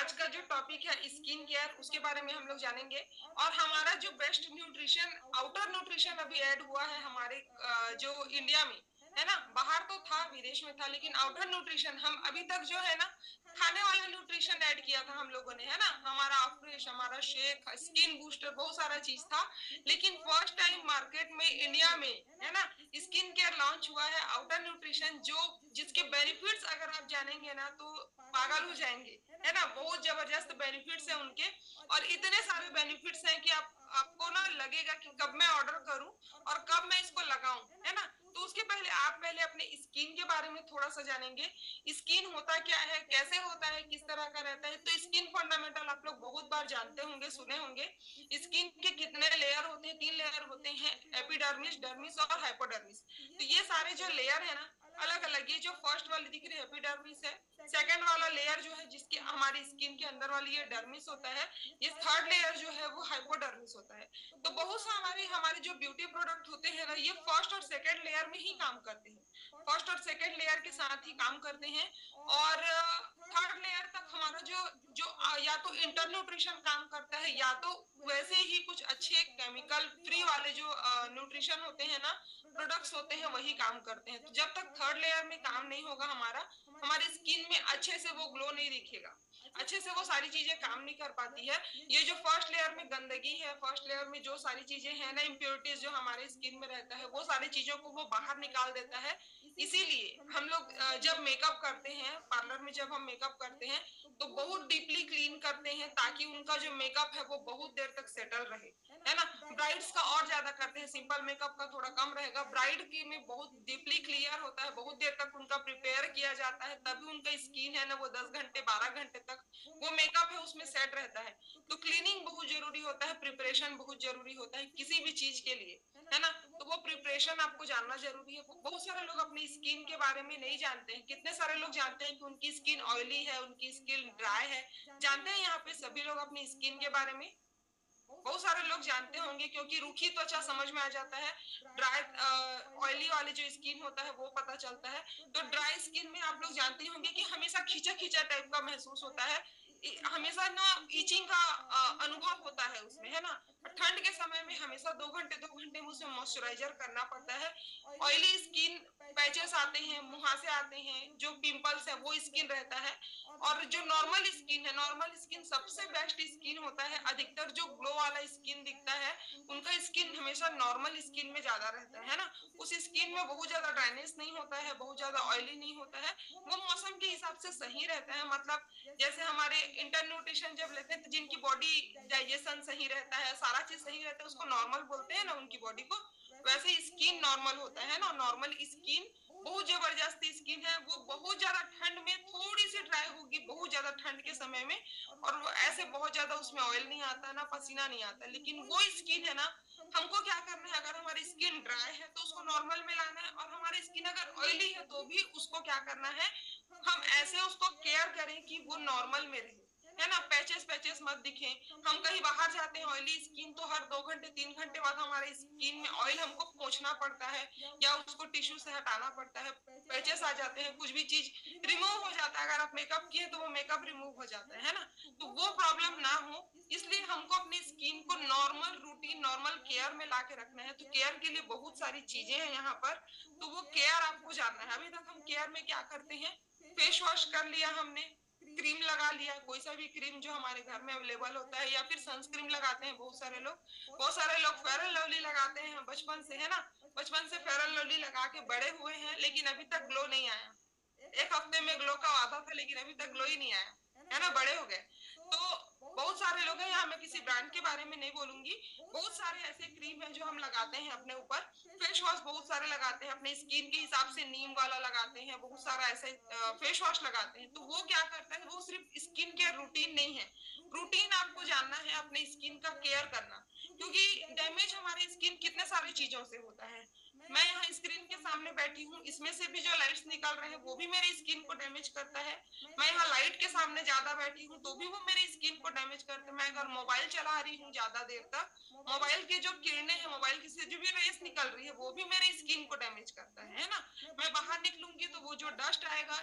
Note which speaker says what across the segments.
Speaker 1: आज का जो टॉपिक है स्किन केयर, उसके बारे में हम लोग जानेंगे। और हमारा जो बेस्ट न्यूट्रिशन, आउटर न्यूट्रिशन अभी ऐड हुआ है हमारे जो इंडिया में है ना, बाहर तो था, विदेश में था, लेकिन आउटर न्यूट्रिशन हम अभी तक जो है ना, खाने वाला न्यूट्रिशन ऐड किया था हम लोगों ने, है ना। हमारा अफ्रेश, हमारा शेक, स्किन बूस्टर, बहुत सारा चीज था। लेकिन फर्स्ट टाइम मार्केट में इंडिया में, है ना, स्किन केयर लॉन्च हुआ है, आउटर न्यूट्रिशन, जो जिसके बेनिफिट्स अगर आप जानेंगे ना तो पागल हो जाएंगे, है ना। बहुत जबरदस्त बेनिफिट्स है उनके, और इतने सारे बेनिफिट्स हैं कि आपको ना लगेगा कि कब मैं ऑर्डर करूं और कब मैं इसको लगाऊं, है ना। तो उसके पहले आप पहले अपने स्किन के बारे में थोड़ा सा जानेंगे। स्किन होता क्या है, कैसे होता है, किस तरह का रहता है। तो स्किन फंडामेंटल आप लोग बहुत बार जानते होंगे, सुने होंगे। स्किन के कितने लेयर होते हैं? 3 लेयर होते हैं, एपिडर्मिस, डर्मिस और हाइपोडर्मिस। तो ये सारे जो लेयर है ना, अलग अलग, ये जो फर्स्ट वाली दिख रही है एपिडर्मिस है, सेकंड वाला लेयर जो है जिसकी हमारी स्किन के अंदर वाली ये डर्मिस होता है, ये थर्ड लेयर जो है वो हाइपोडर्मिस होता है। तो बहुत सारे हमारे हमारे जो ब्यूटी प्रोडक्ट होते हैं ना, ये फर्स्ट और सेकंड लेयर में ही काम करते हैं, फर्स्ट और सेकंड लेयर के साथ ही काम करते हैं। और थर्ड लेयर तक हमारा जो जो या तो इंटर न्यूट्रिशन काम करता है, या तो वैसे ही कुछ अच्छे केमिकल फ्री वाले जो न्यूट्रिशन होते हैं ना, प्रोडक्ट्स होते हैं, वही काम करते हैं। तो जब तक थर्ड लेयर में काम नहीं होगा हमारा, हमारे स्किन में अच्छे से वो ग्लो नहीं दिखेगा, अच्छे से वो सारी चीजें काम नहीं कर पाती है। ये जो फर्स्ट लेयर में गंदगी है, फर्स्ट लेयर में जो सारी चीजें हैं ना, इम्प्योरिटीज जो हमारे स्किन में रहता है, वो सारी चीजों को वो बाहर निकाल देता है। इसीलिए हम लोग जब मेकअप करते हैं, पार्लर में जब हम मेकअप करते हैं, तो बहुत डीपली क्लीन करते हैं, ताकि उनका जो मेकअप है वो बहुत देर तक सेटल रहे, है ना। ब्राइड्स का और ज्यादा करते हैं, सिंपल मेकअप का थोड़ा कम रहेगा। ब्राइड की में बहुत डीपली क्लियर होता है, बहुत देर तक उनका प्रिपेयर किया जाता है, तभी उनका स्किन है ना वो 10 घंटे 12 घंटे तक वो मेकअप है उसमें सेट रहता है। तो क्लीनिंग बहुत जरूरी होता है, प्रिपरेशन बहुत जरूरी होता है किसी भी चीज के लिए, है ना। तो वो प्रिपरेशन आपको जानना जरूरी है। बहुत सारे लोग अपनी स्किन के बारे में नहीं जानते हैं। कितने सारे लोग जानते हैं कि उनकी स्किन ऑयली है, उनकी स्किन ड्राई है। जानते हैं यहाँ पे सभी लोग अपनी स्किन के बारे में? बहुत सारे लोग जानते होंगे, क्योंकि रूखी त्वचा समझ में आ जाता है, ड्राई ऑयली वाले जो स्किन होता है वो पता चलता है। तो ड्राई स्किन में आप लोग जानते होंगे कि हमेशा खींचा खींचा टाइप का महसूस होता है, हमेशा ना ईचिंग का अनुभव होता है उसमें, है ना। ठंड के समय में हमेशा 2 घंटे 2 घंटे में उसे मॉइस्चराइजर करना पड़ता है। ऑयली स्किन, पैचेस आते हैं, मुहासे आते हैं, जो पिंपल्स है वो स्किन रहता है। और जो नॉर्मल स्किन है, नॉर्मल स्किन सबसे बेस्ट स्किन होता है। अधिकतर जो ग्लो वाला स्किन दिखता है, उनका स्किन हमेशा नॉर्मल स्किन में ज्यादा रहता है ना। उस स्किन में बहुत ज्यादा ड्राइनेस नहीं होता है, बहुत ज्यादा ऑयली नहीं होता है, वो मौसम के हिसाब से सही रहता है। मतलब जैसे हमारे इंटर न्यूट्रिशन जब लेते हैं, तो जिनकी बॉडी डाइजेशन सही रहता है, सारा चीज सही रहता है, उसको नॉर्मल बोलते हैं ना उनकी बॉडी को। वैसे स्किन नॉर्मल होता है ना, नॉर्मल स्किन बहुत जबरदस्त स्किन है। वो बहुत ज्यादा ठंड में थोड़ी सी ड्राई होगी, बहुत ज्यादा ठंड के समय में, और वो ऐसे बहुत ज्यादा उसमें ऑयल नहीं आता ना, पसीना नहीं आता। लेकिन वो स्किन है ना, हमको क्या करना है, अगर हमारी स्किन ड्राई है तो उसको नॉर्मल में लाना है, और हमारी स्किन अगर ऑयली है तो भी उसको क्या करना है, हम ऐसे उसको केयर करें कि वो नॉर्मल में रहे, है ना। पैचेस पैचेस मत दिखे। हम कहीं बाहर जाते हैं, ऑयली स्किन, तो हर 2 घंटे 3 घंटे बाद हमारे स्किन में ऑयल हमको पोंछना पड़ता है, या उसको टिश्यू से हटाना पड़ता है। पैचेस आ जाते हैं, कुछ भी चीज रिमूव हो जाता है। अगर आप मेकअप किए तो वो मेकअप रिमूव हो जाता है ना। तो वो प्रॉब्लम ना हो, इसलिए हमको अपनी स्किन को नॉर्मल रूटीन, नॉर्मल केयर में ला के रखना है। तो केयर के लिए बहुत सारी चीजें हैं यहाँ पर, तो वो केयर आपको जानना है। अभी तक हम केयर में क्या करते हैं, फेस वॉश कर लिया हमने, क्रीम लगा लिया, कोई सा भी क्रीम जो हमारे घर में अवेलेबल होता है, या फिर सनस्क्रीन लगाते हैं बहुत सारे लोग। बहुत सारे लोग फेयर एंड लवली लगाते हैं बचपन से, है ना। बचपन से फेयर एंड लवली लगा के बड़े हुए हैं, लेकिन अभी तक ग्लो नहीं आया। 1 हफ्ते में ग्लो का वादा था, लेकिन अभी तक ग्लो ही नहीं आया, है ना, बड़े हो गए। तो बहुत सारे लोग हैं, यहाँ मैं किसी ब्रांड के बारे में नहीं बोलूंगी। बहुत सारे ऐसे क्रीम है जो हम लगाते हैं अपने ऊपर। फेस वॉश बहुत सारे लगाते हैं, अपने स्किन के हिसाब से नीम वाला लगाते हैं, बहुत सारा ऐसे फेस वॉश लगाते हैं। तो वो क्या करता है, वो सिर्फ स्किन केयर रूटीन नहीं है। रूटीन आपको जानना है अपने स्किन का केयर करना, क्योंकि डैमेज हमारे स्किन कितने सारी चीजों से होता है। मैं यहाँ स्क्रीन के सामने बैठी हूँ, इसमें से भी जो लाइट्स निकल रहे हैं वो भी मेरी स्किन को डैमेज करता है। मैं यहाँ लाइट के सामने ज्यादा बैठी हूँ तो भी वो मेरी स्किन को डैमेज करता है। मैं अगर मोबाइल चला रही हूँ ज्यादा देर तक, मोबाइल की जो किरणें हैं, मोबाइल की से जो भी रेस निकल रही है वो भी मेरी स्किन को डैमेज करता है ना। मैं बाहर निकलूंगी तो वो जो डस्ट आएगा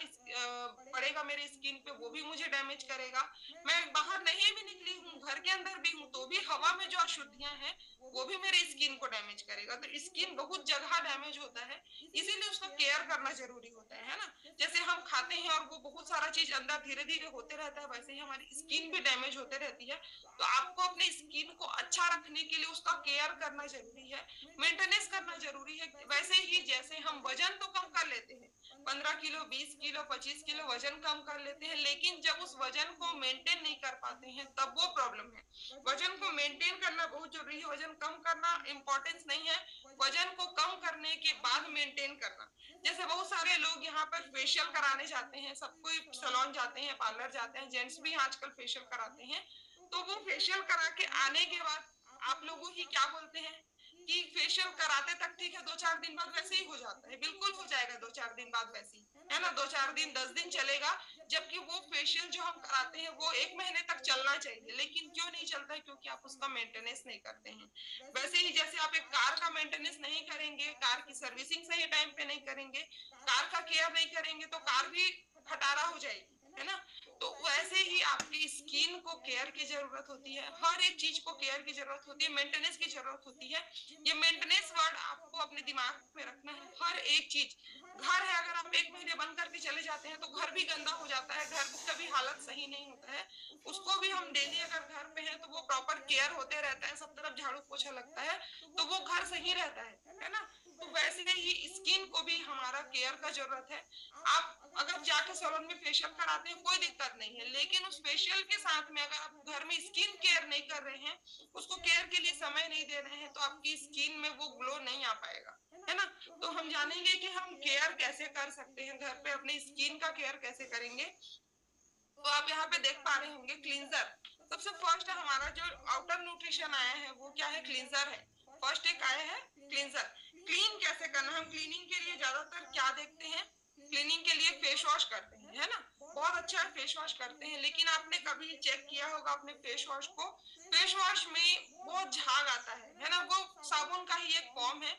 Speaker 1: पड़ेगा मेरी स्किन पे, वो भी मुझे डैमेज करेगा। मैं बाहर नहीं भी निकली हूँ, घर के अंदर भी हूँ, तो भी हवा में जो अशुद्धियां हैं वो भी मेरे स्किन को डैमेज करेगा। तो स्किन बहुत जगह डैमेज होता है, इसीलिए उसका केयर करना जरूरी होता है ना। जैसे हम खाते हैं और वो बहुत सारा चीज अंदर धीरे धीरे होते रहता है, वैसे ही हमारी स्किन भी डैमेज होते रहती है। तो आपको अपने स्किन को अच्छा रखने के लिए उसका केयर करना जरूरी है, मेंटेनेंस करना जरूरी है। वैसे ही जैसे हम वजन तो कम कर लेते हैं, 15 किलो, 20 किलो, 25 किलो वजन कम कर लेते हैं, लेकिन जब उस वजन को मेंटेन नहीं कर पाते हैं तब वो प्रॉब्लम है। वजन को मेंटेन करना बहुत जरूरी है, वजन कम करना इम्पोर्टेंस नहीं है, वजन को कम करने के बाद मेंटेन करना। जैसे बहुत सारे लोग यहाँ पर फेशियल कराने जाते हैं, सब कोई सैलून जाते हैं, पार्लर जाते हैं, जेंट्स भी आजकल फेशियल कराते हैं। तो वो फेशियल करा के आने के बाद आप लोगों ही क्या बोलते हैं कि फेशियल कराते तक ठीक है, 2-4 दिन बाद वैसे ही हो जाता है। बिल्कुल हो जाएगा 2-4 दिन बाद वैसे ही, है ना। 2-4 दिन 10 दिन चलेगा, जबकि वो फेशियल जो हम कराते हैं वो 1 महीने तक चलना चाहिए, लेकिन क्यों नहीं चलता है? क्योंकि आप उसका मेंटेनेंस नहीं करते हैं। वैसे ही जैसे आप एक कार का मेंटेनेंस नहीं करेंगे, कार की सर्विसिंग सही टाइम पे नहीं करेंगे, कार का केयर नहीं करेंगे, तो कार भी खटारा हो जाएगी, है ना। तो वैसे ही आपकी स्किन को केयर की जरूरत होती है, हर एक चीज को केयर की जरूरत होती है, मेंटेनेंस की जरूरत होती है। ये मेंटेनेंस वर्ड आपको अपने दिमाग में रखना है। हर एक चीज, घर है, अगर आप 1 महीने बंद करके चले जाते हैं तो घर भी गंदा हो जाता है, घर का भी हालत सही नहीं होता है। उसको भी हम डेली अगर घर पे हैं तो वो प्रॉपर केयर होते रहता है, सब तरफ झाड़ू पोछा लगता है, तो वो घर सही रहता है ना। तो वैसे ही स्किन को भी हमारा केयर का जरूरत है। आप अगर जाके सैलून में फेशियल कराते हैं कोई दिक्कत नहीं है, लेकिन उस फेशियल के साथ में अगर आप घर में स्किन केयर नहीं कर रहे हैं, उसको केयर के लिए समय नहीं दे रहे हैं, तो आपकी स्किन में वो ग्लो नहीं आ पाएगा, है ना। तो हम जानेंगे कि हम केयर कैसे कर सकते हैं, घर पे अपनी स्किन का केयर कैसे करेंगे। तो आप यहाँ पे देख पा रहे होंगे क्लींजर। सबसे फर्स्ट हमारा जो आउटर न्यूट्रिशन आया है वो क्या है? क्लींजर है। फर्स्ट एक आया है क्लींजर। क्लीन कैसे करना, हम क्लीनिंग के लिए ज्यादातर क्या देखते हैं? क्लीनिंग के लिए फेस वॉश करते हैं, है ना। बहुत अच्छा फेस वॉश करते हैं, लेकिन आपने कभी चेक किया होगा अपने फेस वॉश को, फेस वॉश में बहुत झाग आता है ना। वो साबुन का ही एक फॉर्म है।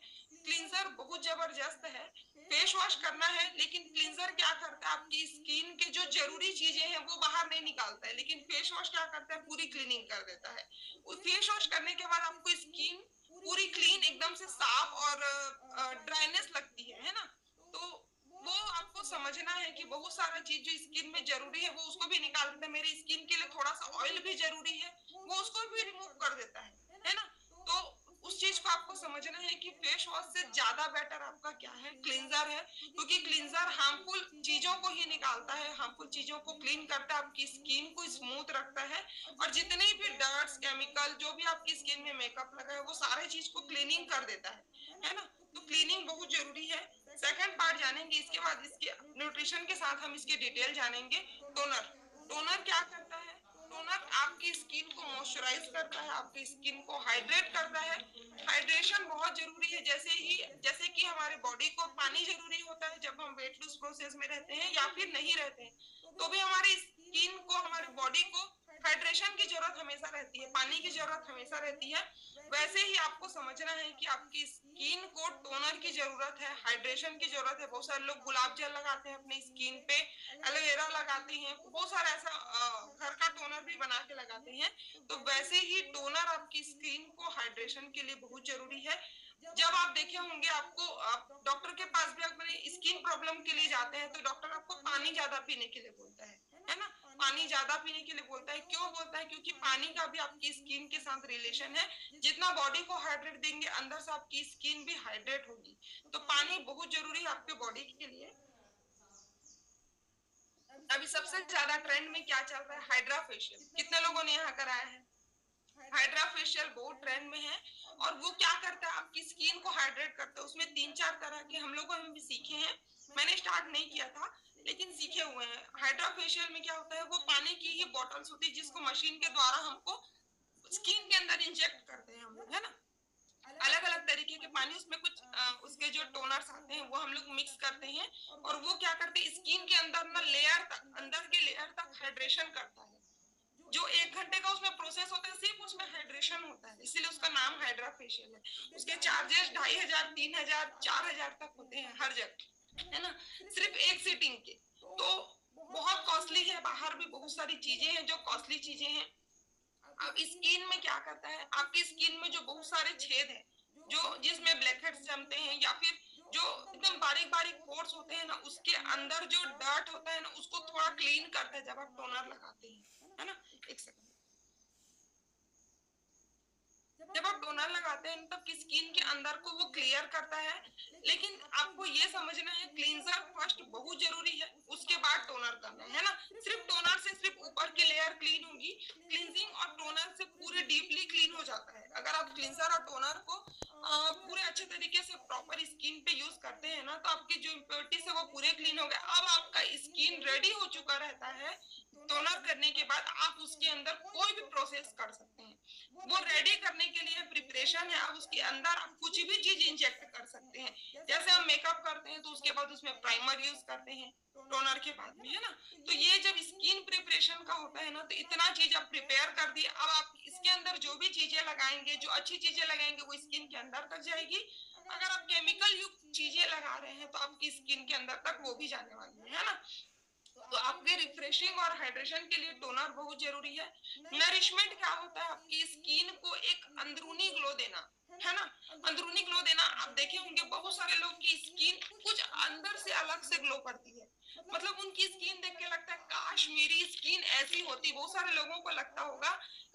Speaker 1: क्लींजर बहुत जबरदस्त है, फेस वॉश करना है, लेकिन क्लींजर क्या करता है, आपकी स्किन के जो जरूरी चीजें हैं वो बाहर नहीं निकालता है, लेकिन फेस वॉश क्या करता है, पूरी क्लीनिंग कर देता है। फेस वॉश करने के बाद आपको स्किन पूरी क्लीन, एकदम से साफ और ड्राइनेस लगती है ना। तो वो आपको समझना है कि बहुत सारा चीज जो स्किन में जरूरी है वो उसको भी निकाल देता है। मेरी स्किन के लिए थोड़ा सा ऑयल भी जरूरी है, वो उसको भी रिमूव कर देता है ना। तो उस चीज को आपको समझना है कि फेस वॉश से ज्यादा बेटर आपका क्या है, क्लींजर है। क्योंकि क्लींजर हार्मफुल चीजों को ही निकालता है, हार्मफुल चीजों को क्लीन करता है, आपकी स्किन को स्मूथ रखता है, और जितने भी डर्ट्स, केमिकल, जो भी आपकी स्किन में मेकअप लगा है वो सारे चीज को क्लीनिंग कर देता है ना। तो क्लीनिंग बहुत जरूरी है। सेकंड पार्ट जानेंगे, इसके बाद इसके न्यूट्रिशन के साथ हम इसके डिटेल जानेंगे। टोनर। टोनर क्या करता है? टोनर आपकी स्किन को मॉइस्चराइज करता है, आपकी स्किन को हाइड्रेट करता है। हाइड्रेशन बहुत जरूरी है। जैसे कि हमारे बॉडी को पानी जरूरी होता है जब हम वेट लूज प्रोसेस में रहते हैं या फिर नहीं रहते हैं, तो भी हमारी स्किन को, हमारे बॉडी को हाइड्रेशन की जरूरत हमेशा रहती है, पानी की जरूरत हमेशा रहती है। वैसे ही आपको समझना है कि आपकी स्किन को टोनर की जरूरत है, हाइड्रेशन की जरूरत है। बहुत सारे लोग गुलाब जल लगाते हैं अपनी स्किन पे, एलोवेरा लगाते हैं, बहुत सारा ऐसा घर का टोनर भी बना के लगाते हैं। तो वैसे ही टोनर आपकी स्किन को हाइड्रेशन के लिए बहुत जरूरी है। जब आप देखे होंगे, आप डॉक्टर के पास भी अपने स्किन प्रॉब्लम के लिए जाते हैं तो डॉक्टर आपको पानी ज्यादा पीने के लिए बोलता है ना। पानी ज्यादा पीने के लिए बोलता है, क्यों बोलता है? क्योंकि पानी का भी आपकी स्किन के साथ रिलेशन है। जितना बॉडी को हाइड्रेट देंगे, अंदर से आपकी स्किन भी हाइड्रेट होगी। तो पानी बहुत जरूरी है आपके बॉडी के लिए। अभी सबसे ज्यादा ट्रेंड में क्या चल रहा है? Hydra facial. कितने लोगों ने यहाँ कराया है? हाइड्रा फेशियल बहुत ट्रेंड में है। और वो क्या करता है, आपकी स्किन को हाइड्रेट करता है। उसमें 3-4 तरह के हम लोगों ने भी सीखे हैं, मैंने स्टार्ट नहीं किया था लेकिन सीखे हुए हैं। हाइड्रा फेशियल में क्या होता है, वो पानी की ही बॉटल्स होती है जिसको मशीन के द्वारा हमको स्किन के अंदर इंजेक्ट करते हैं हम लोग, है ना। अलग अलग तरीके के पानी, उसमें कुछ उसके जो टोनर्स आते हैं वो हम लोग मिक्स करते हैं, और वो क्या करते हैं स्किन के अंदर ना लेयर तक, अंदर के लेयर तक हाइड्रेशन करता है। जो 1 घंटे का उसमें प्रोसेस होता है, सिर्फ उसमें हाइड्रेशन होता है, इसीलिए उसका नाम हाइड्रा फेशियल है। उसके चार्जेस 2500, 3000, 4000 तक होते हैं हर जगह, है ना, सिर्फ एक सीटिंग के। तो बहुत कॉस्टली है, बाहर भी बहुत सारी चीजें हैं जो कॉस्टली चीजें हैं। अब स्किन में क्या करता है, आपकी स्किन में जो बहुत सारे छेद हैं, जो जिसमें ब्लैक हेड्स जमते हैं, या फिर जो एकदम बारीक बारीक पोर्स होते हैं ना, उसके अंदर जो डर्ट होता है ना, उसको थोड़ा क्लीन करता है जब आप टोनर लगाते हैं, है ना। एक सेकंड। जब आप टोनर लगाते हैं तब स्किन के अंदर को वो क्लियर करता है, लेकिन आपको ये समझना है क्लींजर फर्स्ट बहुत जरूरी है, उसके बाद टोनर करना है ना। सिर्फ टोनर से सिर्फ ऊपर की लेयर क्लीन होगी, क्लींजिंग और टोनर से पूरे डीपली क्लीन हो जाता है। अगर आप क्लींजर और टोनर को पूरे अच्छे तरीके से प्रॉपर स्किन पे यूज करते हैं ना, तो आपकी जो इम्प्योरिटीज है वो पूरे क्लीन हो गए। अब आपका स्किन रेडी हो चुका रहता है, टोनर करने के बाद आप उसके अंदर कोई भी प्रोसेस कर सकते हैं। वो रेडी करने के लिए प्रिपरेशन है, अब उसके अंदर आप कुछ भी चीज इंजेक्ट कर सकते हैं। जैसे हम मेकअप करते हैं तो उसके बाद उसमें प्राइमर यूज करते हैं टोनर के बाद में, है ना। तो ये जब स्किन प्रिपरेशन का होता है ना, तो इतना चीज आप प्रिपेयर कर दिए, अब आप इसके अंदर जो भी चीजें लगाएंगे, जो अच्छी चीजें लगाएंगे वो स्किन के अंदर तक जाएगी। अगर आप केमिकल युक्त चीजें लगा रहे हैं तो आपकी स्किन के अंदर तक वो भी जाने वाली है ना। तो आपके रिफ्रेशिंग और हाइड्रेशन के लिए टोनर बहुत जरूरी है। नरिशमेंट क्या होता है, आपकी स्किन को एक अंदरूनी ग्लो देना, है ना। अंदरूनी ग्लो देना, आप देखे होंगे बहुत सारे लोग की स्किन कुछ अंदर से अलग से ग्लो करती है, मतलब उनकी स्किन देख के लगता है काश मेरी स्किन ऐसी होती। बहुत सारे लोगों को लगता होगा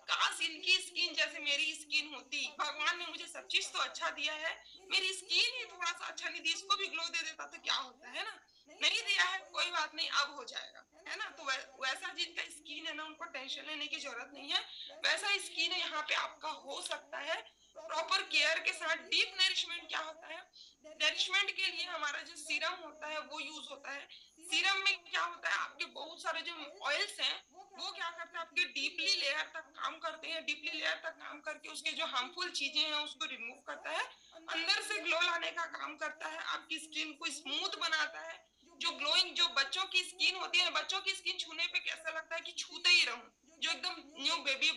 Speaker 1: काश इनकी स्किन जैसे मेरी स्किन होती, भगवान ने मुझे सब चीज तो अच्छा दिया है, मेरी स्किन ही थोड़ा सा अच्छा नहीं दी, इसको भी ग्लो दे देता तो क्या होता है ना। नहीं दिया है कोई बात नहीं, अब हो जाएगा, है ना। तो वैसा जिनका स्किन है ना, उनको टेंशन लेने की जरूरत नहीं है, वैसा स्किन यहाँ पे आपका हो सकता है। प्रॉपर केयर के साथ डीप नरिशमेंट क्या होता है, नरिशमेंट के लिए हमारा जो सीरम होता है वो यूज होता है। सीरम में क्या होता है, आपके बहुत सारे जो ऑयल्स हैं वो क्या करते हैं, आपके डीपली लेयर तक काम करते हैं, डीपली लेयर तक काम करके उसके जो हार्मफुल चीजें हैं उसको रिमूव करता है, अंदर से ग्लो लाने का काम करता है, आपकी स्किन को स्मूथ बनाता है। जो ग्लोइंग, जो बच्चों की स्किन होती है, बच्चों की स्किन छूने पे कैसा लगता है कि छूते ही रहूं, जो एकदम न्यू बेबी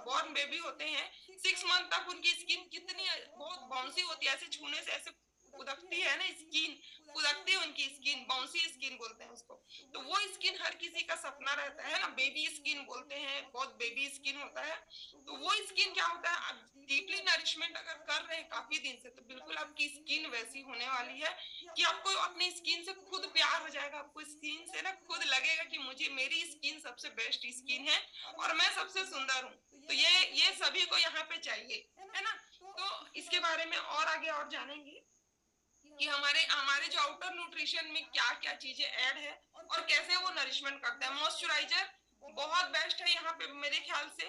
Speaker 1: बॉर्न बेबी होते हैं, 6 मंथ तक उनकी स्किन कितनी बहुत बाउंसी होती है, ऐसे छूने से ऐसे उदकती है ना स्किन, उदकती है उनकी स्किन, बाउंसी स्किन बोलते हैं उसको। तो वो स्किन हर किसी का सपना रहता है ना, बेबी स्किन बोलते हैं, बहुत बेबी स्किन होता है। तो वो स्किन क्या होता है, आप डीपली नरिशमेंट अगर कर रहे हैं काफी दिन से, तो बिल्कुल आपकी स्किन वैसी होने वाली है कि आपको अपनी स्किन से खुद प्यार हो जाएगा, आपको स्किन से ना खुद लगेगा कि मुझे मेरी स्किन सबसे बेस्ट स्किन है और मैं सबसे सुंदर हूँ। तो ये सभी को यहाँ पे चाहिए, है ना। तो इसके बारे में और आगे और जानेंगे कि हमारे हमारे जो आउटर न्यूट्रिशन में क्या क्या चीजें ऐड है और कैसे वो नरिशमेंट करता है। मॉइस्चराइजर बहुत बेस्ट है यहाँ पे, मेरे ख्याल से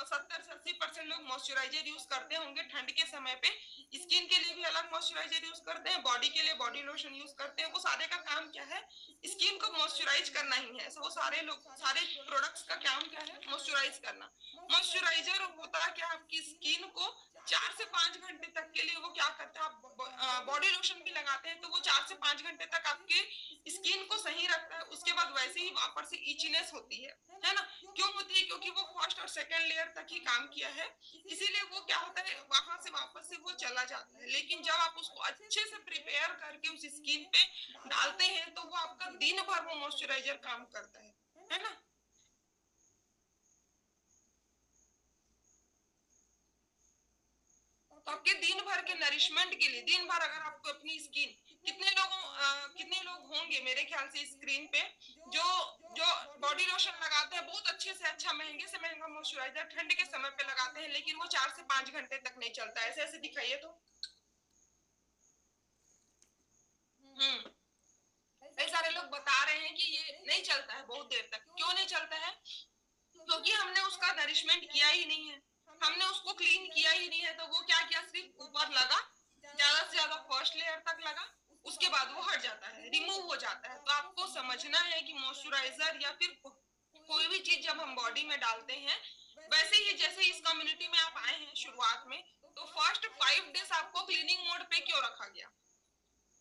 Speaker 1: 70 से 80% लोग मॉइस्चराइजर यूज करते होंगे ठंड के समय पे। स्किन के लिए भी अलग मॉइस्चराइजर यूज करते हैं, बॉडी के लिए बॉडी लोशन यूज करते हैं। वो सारे का काम क्या है, स्किन को मॉइस्चराइज करना ही है। वो सारे लोग, सारे प्रोडक्ट्स का काम क्या है, मॉइस्चराइज करना। मॉइस्चराइजर होता है क्या, आपकी स्किन को 4 से 5 घंटे तक के लिए वो क्या करता है, आप बॉडी लोशन भी लगाते हैं तो वो 4 से 5 घंटे तक आपके स्किन को सही रखता है। उसके बाद वैसे ही वापस से इचनेस होती है ना। क्यों होती है, क्योंकि वो फर्स्ट और सेकंड लेयर तक ही काम किया है, इसीलिए वो क्या होता है वहां से वापस से वो चला जाता है। लेकिन जब आप उसको अच्छे से प्रिपेयर करके उस स्किन पे डालते हैं तो वो आपका दिन भर वो मॉइस्चराइजर काम करता है ना। तो आपके दिन भर के नरिशमेंट के लिए, दिन भर अगर आपको अपनी स्किन, कितने लोग होंगे मेरे ख्याल से स्क्रीन पे जो जो बॉडी लोशन लगाते हैं बहुत अच्छे से अच्छा, महंगे से महंगा मॉइस्चराइजर ठंड के समय पे लगाते हैं, लेकिन वो 4 से 5 घंटे तक नहीं चलता है। ऐसे ऐसे दिखाइए तो। कई सारे लोग बता रहे हैं कि ये नहीं चलता है बहुत देर तक। क्यों नहीं चलता है, क्योंकि हमने उसका नरिशमेंट किया ही नहीं है, हमने उसको क्लीन किया ही नहीं है। तो वो क्या किया, सिर्फ ऊपर लगा, ज्यादा से ज्यादा फर्स्ट लेयर तक लगा, उसके बाद वो हट जाता है, रिमूव हो जाता है। तो आपको समझना है कि मॉइस्चराइजर या फिर कोई भी चीज जब हम बॉडी में डालते हैं, वैसे ही जैसे इस कम्युनिटी में आप आए हैं शुरुआत में, तो फर्स्ट 5 डेज आपको क्लीनिंग मोड पे क्यों रखा गया?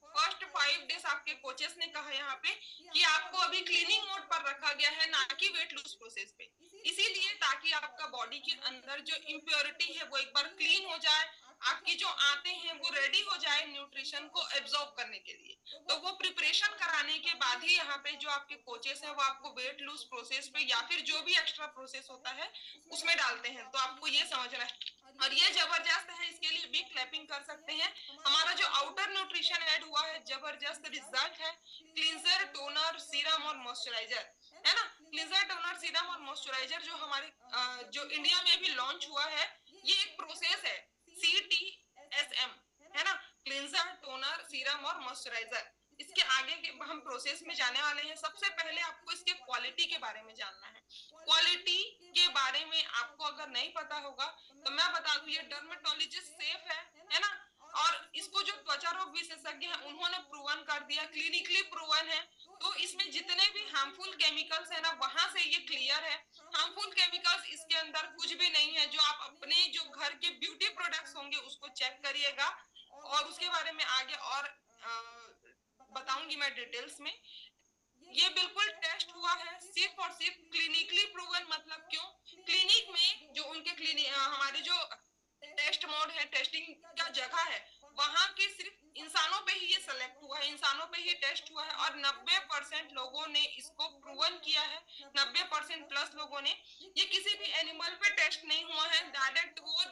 Speaker 1: फर्स्ट 5 डेज आपके कोचेस ने कहा यहाँ पे कि आपको अभी क्लीनिंग मोड पर रखा गया है, ना कि वेट लूज प्रोसेस पे। इसीलिए ताकि आपका बॉडी के अंदर जो इम्प्योरिटी है वो एक बार क्लीन हो जाए, आपकी जो आते हैं वो रेडी हो जाए न्यूट्रिशन को एब्जॉर्ब करने के लिए। तो वो प्रिपरेशन कराने के बाद ही यहाँ पे जो आपके कोचेस हैं वो आपको वेट लूज प्रोसेस पे या फिर जो भी एक्स्ट्रा प्रोसेस होता है उसमें डालते हैं। तो आपको ये समझना है और ये जबरदस्त है, इसके लिए बिग क्लैपिंग कर सकते हैं। हमारा जो आउटर न्यूट्रिशन ऐड हुआ है जबरदस्त रिजल्ट है। क्लींजर, टोनर, सीरम और मॉइस्चराइजर, है ना। क्लींजर, टोनर, सीरम और मॉइस्चराइजर जो हमारे जो इंडिया में अभी लॉन्च हुआ है, ये एक प्रोसेस है CTSM, है ना। क्लींजर, टोनर, सीरम और मॉइस्चराइजर। इसके आगे के हम प्रोसेस में जाने वाले हैं। सबसे पहले आपको इसके क्वालिटी के बारे में जानना है। क्वालिटी के बारे में आपको अगर नहीं पता होगा तो मैं बता दूं, ये डर्मेटोलॉजिस्ट सेफ है ना। और इसको जो त्वचा रोग विशेषज्ञ हैं उन्होंने प्रूवन कर दिया, क्लिनिकली प्रूवन है। तो इसमें जितने भी हार्मफुल केमिकल्स है ना, वहां से ये क्लियर है। हार्मफुल केमिकल्स इसके अंदर कुछ भी नहीं है। जो आप अपने जो घर के ब्यूटी प्रोडक्ट्स होंगे उसको चेक करिएगा, और उसके बारे में आगे और बताऊंगी मैं डिटेल्स में। ये बिल्कुल टेस्ट हुआ है, सिर्फ और सिर्फ क्लिनिकली प्रूवन। मतलब क्यों? क्लिनिक में जो उनके हमारे जो टेस्ट मोड है, टेस्टिंग का जगह है, वहां के सिर्फ इंसानों पे ही ये सेलेक्ट हुआ है, इंसानों पे ही टेस्ट हुआ है। और 90% लोगों ने इसको प्रूवन किया है, 90% प्लस लोगों ने। ये किसी भी एनिमल पे टेस्ट नहीं हुआ है, डायरेक्ट वो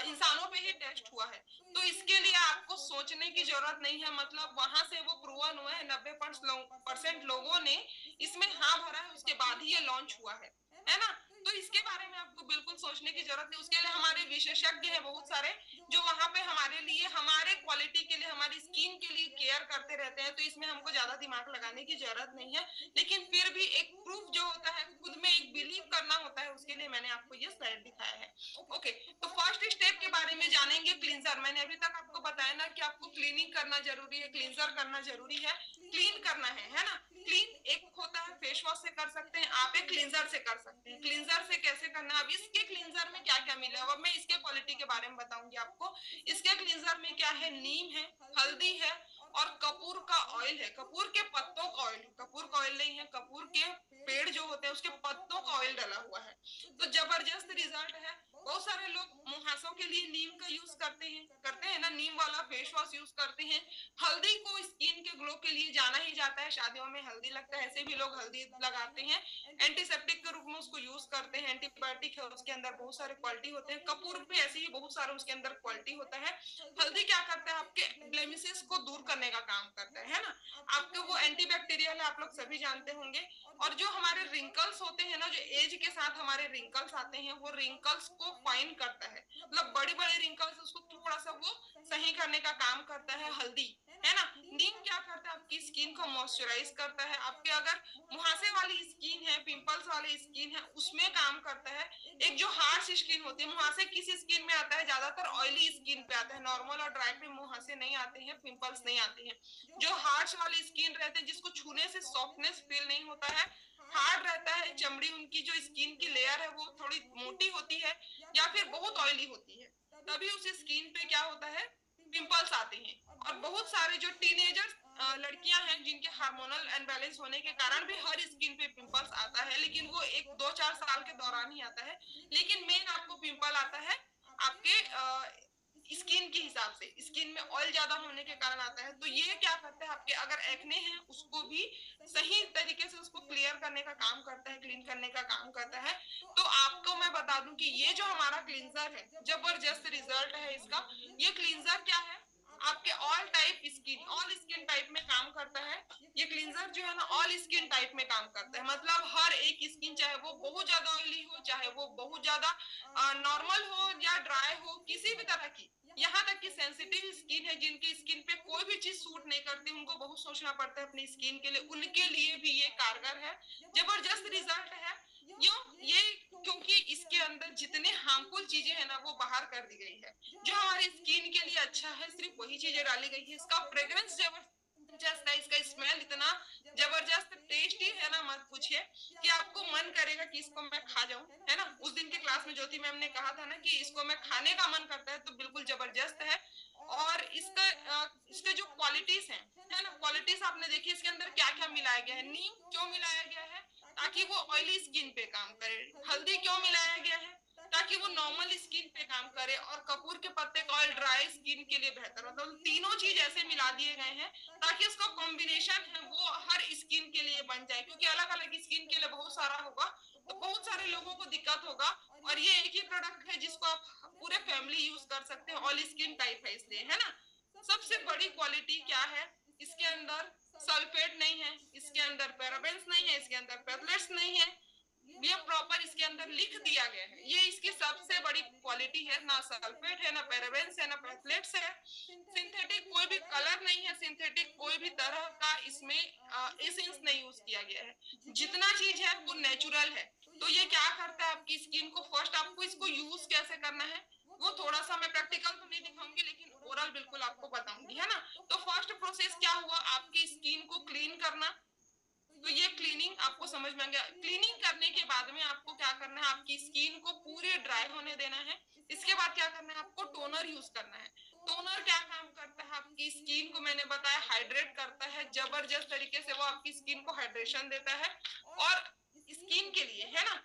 Speaker 1: इंसानों पे ही टेस्ट हुआ है। तो इसके लिए आपको सोचने की जरूरत नहीं है, मतलब वहां से वो प्रूवन हुआ है। 90% लोगों ने इसमें हाँ भरा है, उसके बाद ही ये लॉन्च हुआ है ना। तो इसके बारे में आपको बिल्कुल सोचने की जरूरत नहीं। उसके लिए हमारे विशेषज्ञ हैं बहुत सारे, जो वहां पे हमारे लिए, हमारे क्वालिटी के लिए, हमारी स्किन के लिए केयर करते रहते हैं। तो इसमें हमको ज्यादा दिमाग लगाने की जरूरत नहीं है। लेकिन फिर भी एक प्रूफ जो होता है, खुद में एक बिलीव करना होता है, उसके लिए मैंने आपको ये स्लाइड दिखाया है। ओके, तो फर्स्ट स्टेप के बारे में जानेंगे, क्लींजर। मैंने अभी तक आपको बताया ना कि आपको क्लीनिंग करना जरूरी है, क्लींजर करना जरूरी है, क्लीन करना है ना। क्लीन एक होता है फेस वॉश से कर सकते हैं, आप एक क्लींजर से कर सकते हैं। क्लींजर से कैसे करना है? अब इसके क्लींजर में क्या क्या मिला है, अब मैं इसके क्वालिटी के बारे में बताऊंगी आपको। इसके क्लींजर में क्या है? नीम है, हल्दी है और कपूर का ऑयल है। कपूर के पत्तों का ऑयल, कपूर का ऑयल नहीं है, कपूर के पेड़ जो होते हैं उसके पत्तों का ऑयल डाला हुआ है। तो जबरदस्त रिजल्ट है। बहुत सारे लोग मुहासों के लिए नीम का यूज करते हैं ना, नीम वाला फेस वॉश यूज करते हैं। हल्दी को स्किन के ग्लो के लिए जाना ही जाता है, शादियों में हल्दी लगता है, ऐसे भी लोग हल्दी लगाते हैं, एंटीसेप्टिक के रूप में उसको यूज करते हैं। एंटीबायोटिक है, उसके अंदर बहुत सारे क्वालिटी होते हैं। कपूर भी ऐसे ही बहुत सारे उसके अंदर क्वालिटी होता है। हल्दी क्या करता है? आपके ब्लेमिसेस को दूर करने का काम करता है ना। आपके वो एंटीबैक्टीरियल है, आप लोग सभी जानते होंगे। और जो हमारे रिंकल्स होते हैं ना, जो एज के साथ हमारे रिंकल्स आते हैं, वो रिंकल्स को फाइन करता है। मतलब बड़े बड़े रिंकल्स, उसको थोड़ा सा वो सही करने का काम करता है हल्दी, है ना। नीम क्या करता है? आपकी स्किन को मॉइस्चराइज करता है। आपके अगर मुहासे वाली स्किन है, पिंपल्स वाली स्किन है, उसमें काम करता है। एक जो हार्श स्किन होती है, मुहासे किस स्किन में आता है? ज्यादातर ऑयली स्किन पे आता है। नॉर्मल और ड्राई पे मुहासे नहीं आते हैं, पिंपल्स नहीं आते हैं। जो हार्श वाली स्किन रहते हैं, जिसको छूने से सॉफ्टनेस फील नहीं होता है, हार्ड रहता है चमड़ी, उनकी जो स्किन की लेयर है वो थोड़ी मोटी होती है या फिर बहुत ऑयली होती है, तभी उस स्किन पे क्या होता है? पिंपल्स आते हैं। और बहुत सारे जो टीनेजर लड़कियां हैं, जिनके हार्मोनल अनबैलेंस होने के कारण भी हर स्किन पे पिंपल्स आता है, लेकिन वो 1 2 4 साल के दौरान ही आता है। लेकिन मेन आपको पिंपल आता है आपके स्किन के हिसाब से, स्किन में ऑयल ज्यादा होने के कारण आता है। तो ये क्या करता है? आपके अगर एक्ने हैं उसको भी सही तरीके से उसको क्लियर करने का काम करता है, क्लीन करने का काम करता है। तो आपको मैं बता दूं कि ये जो हमारा क्लींजर है, जबरदस्त रिजल्ट है इसका। ये क्लींजर क्या है? आपके all type skin, all skin type में काम करता है। ये क्लींजर जो है ना, ऑल स्किन टाइप में काम करता है। मतलब हर एक स्किन, चाहे वो बहुत ज्यादा ऑयली हो, चाहे वो बहुत ज्यादा नॉर्मल हो या ड्राई हो, किसी भी तरह की, यहाँ तक कि सेंसिटिव स्किन है, जिनकी स्किन पे कोई भी चीज सूट नहीं करती, उनको बहुत सोचना पड़ता है अपनी स्किन के लिए, उनके लिए भी ये कारगर है। जबरदस्त रिजल्ट है ये, क्योंकि इसके अंदर जितने हार्मफुल चीजें हैं ना वो बाहर कर दी गई है। जो हमारी स्किन के लिए अच्छा है, सिर्फ वही चीजें डाली गई है। इसका फ्रेग्रेंस जबरदस्त है, इसका स्मेल इतना जबरदस्त टेस्टी है ना, मत पूछिए। कि आपको मन करेगा कि इसको मैं खा जाऊं, है ना। उस दिन के क्लास में ज्योति मैम ने कहा था ना कि इसको मैं खाने का मन करता है, तो बिल्कुल जबरदस्त है। और इसके जो क्वालिटीज हैं, है ना, क्वालिटीज आपने देखी, इसके अंदर क्या क्या मिलाया गया है। नीम क्यों मिलाया गया है? ताकि वो ऑयली स्किन पे काम करे। हल्दी क्यों मिलाया गया है? ताकि वो नॉर्मल स्किन पे काम करे। और कपूर के पत्ते का ऑयल ड्राई स्किन के लिए बेहतर होता है। तो तीनों चीज ऐसे मिला दिए गए हैं ताकि उसका कॉम्बिनेशन है वो हर स्किन के लिए बन जाए, क्योंकि अलग अलग स्किन के लिए बहुत सारा होगा तो बहुत सारे लोगों को दिक्कत होगा। और ये एक ही प्रोडक्ट है जिसको आप पूरे फैमिली यूज कर सकते हैं, ऑल स्किन टाइप है इसलिए, है ना। सबसे बड़ी क्वालिटी क्या है, इसके अंदर सल्फेट नहीं है, इसके अंदर पैराबेन्स नहीं है, इसके अंदर पेप्लेट्स नहीं है। ये प्रॉपर इसके अंदर लिख दिया गया है। ये इसकी सबसे बड़ी क्वालिटी है। ना सल्फेट है, ना पैराबेन्स है, ना पेप्लेट्स है। सिंथेटिक कोई भी कलर नहीं है, सिंथेटिक कोई भी तरह का इसमें एसेंस नहीं यूज किया गया है। जितना चीज है वो नेचुरल है। तो ये क्या करता है आपकी स्किन को, फर्स्ट आपको इसको यूज कैसे करना है वो थोड़ा सा मैं प्रैक्टिकल तो नहीं दिखाऊंगी लेकिन ओरल बिल्कुल आपको बताऊंगी, है ना। तो फर्स्ट प्रोसेस क्या हुआ, आपकी स्किन को क्लीन करना। तो ये क्लीनिंग आपको समझ में आ गया। क्लीनिंग करने के बाद में आपको क्या करना है, आपकी स्किन को पूरे ड्राई होने देना है। इसके बाद क्या करना है, आपको टोनर यूज करना है। टोनर क्या काम करता है, आपकी स्किन को मैंने बताया हाइड्रेट करता है। जबरदस्त तरीके से वो आपकी स्किन को हाइड्रेशन देता है। और स्किन के लिए, है ना,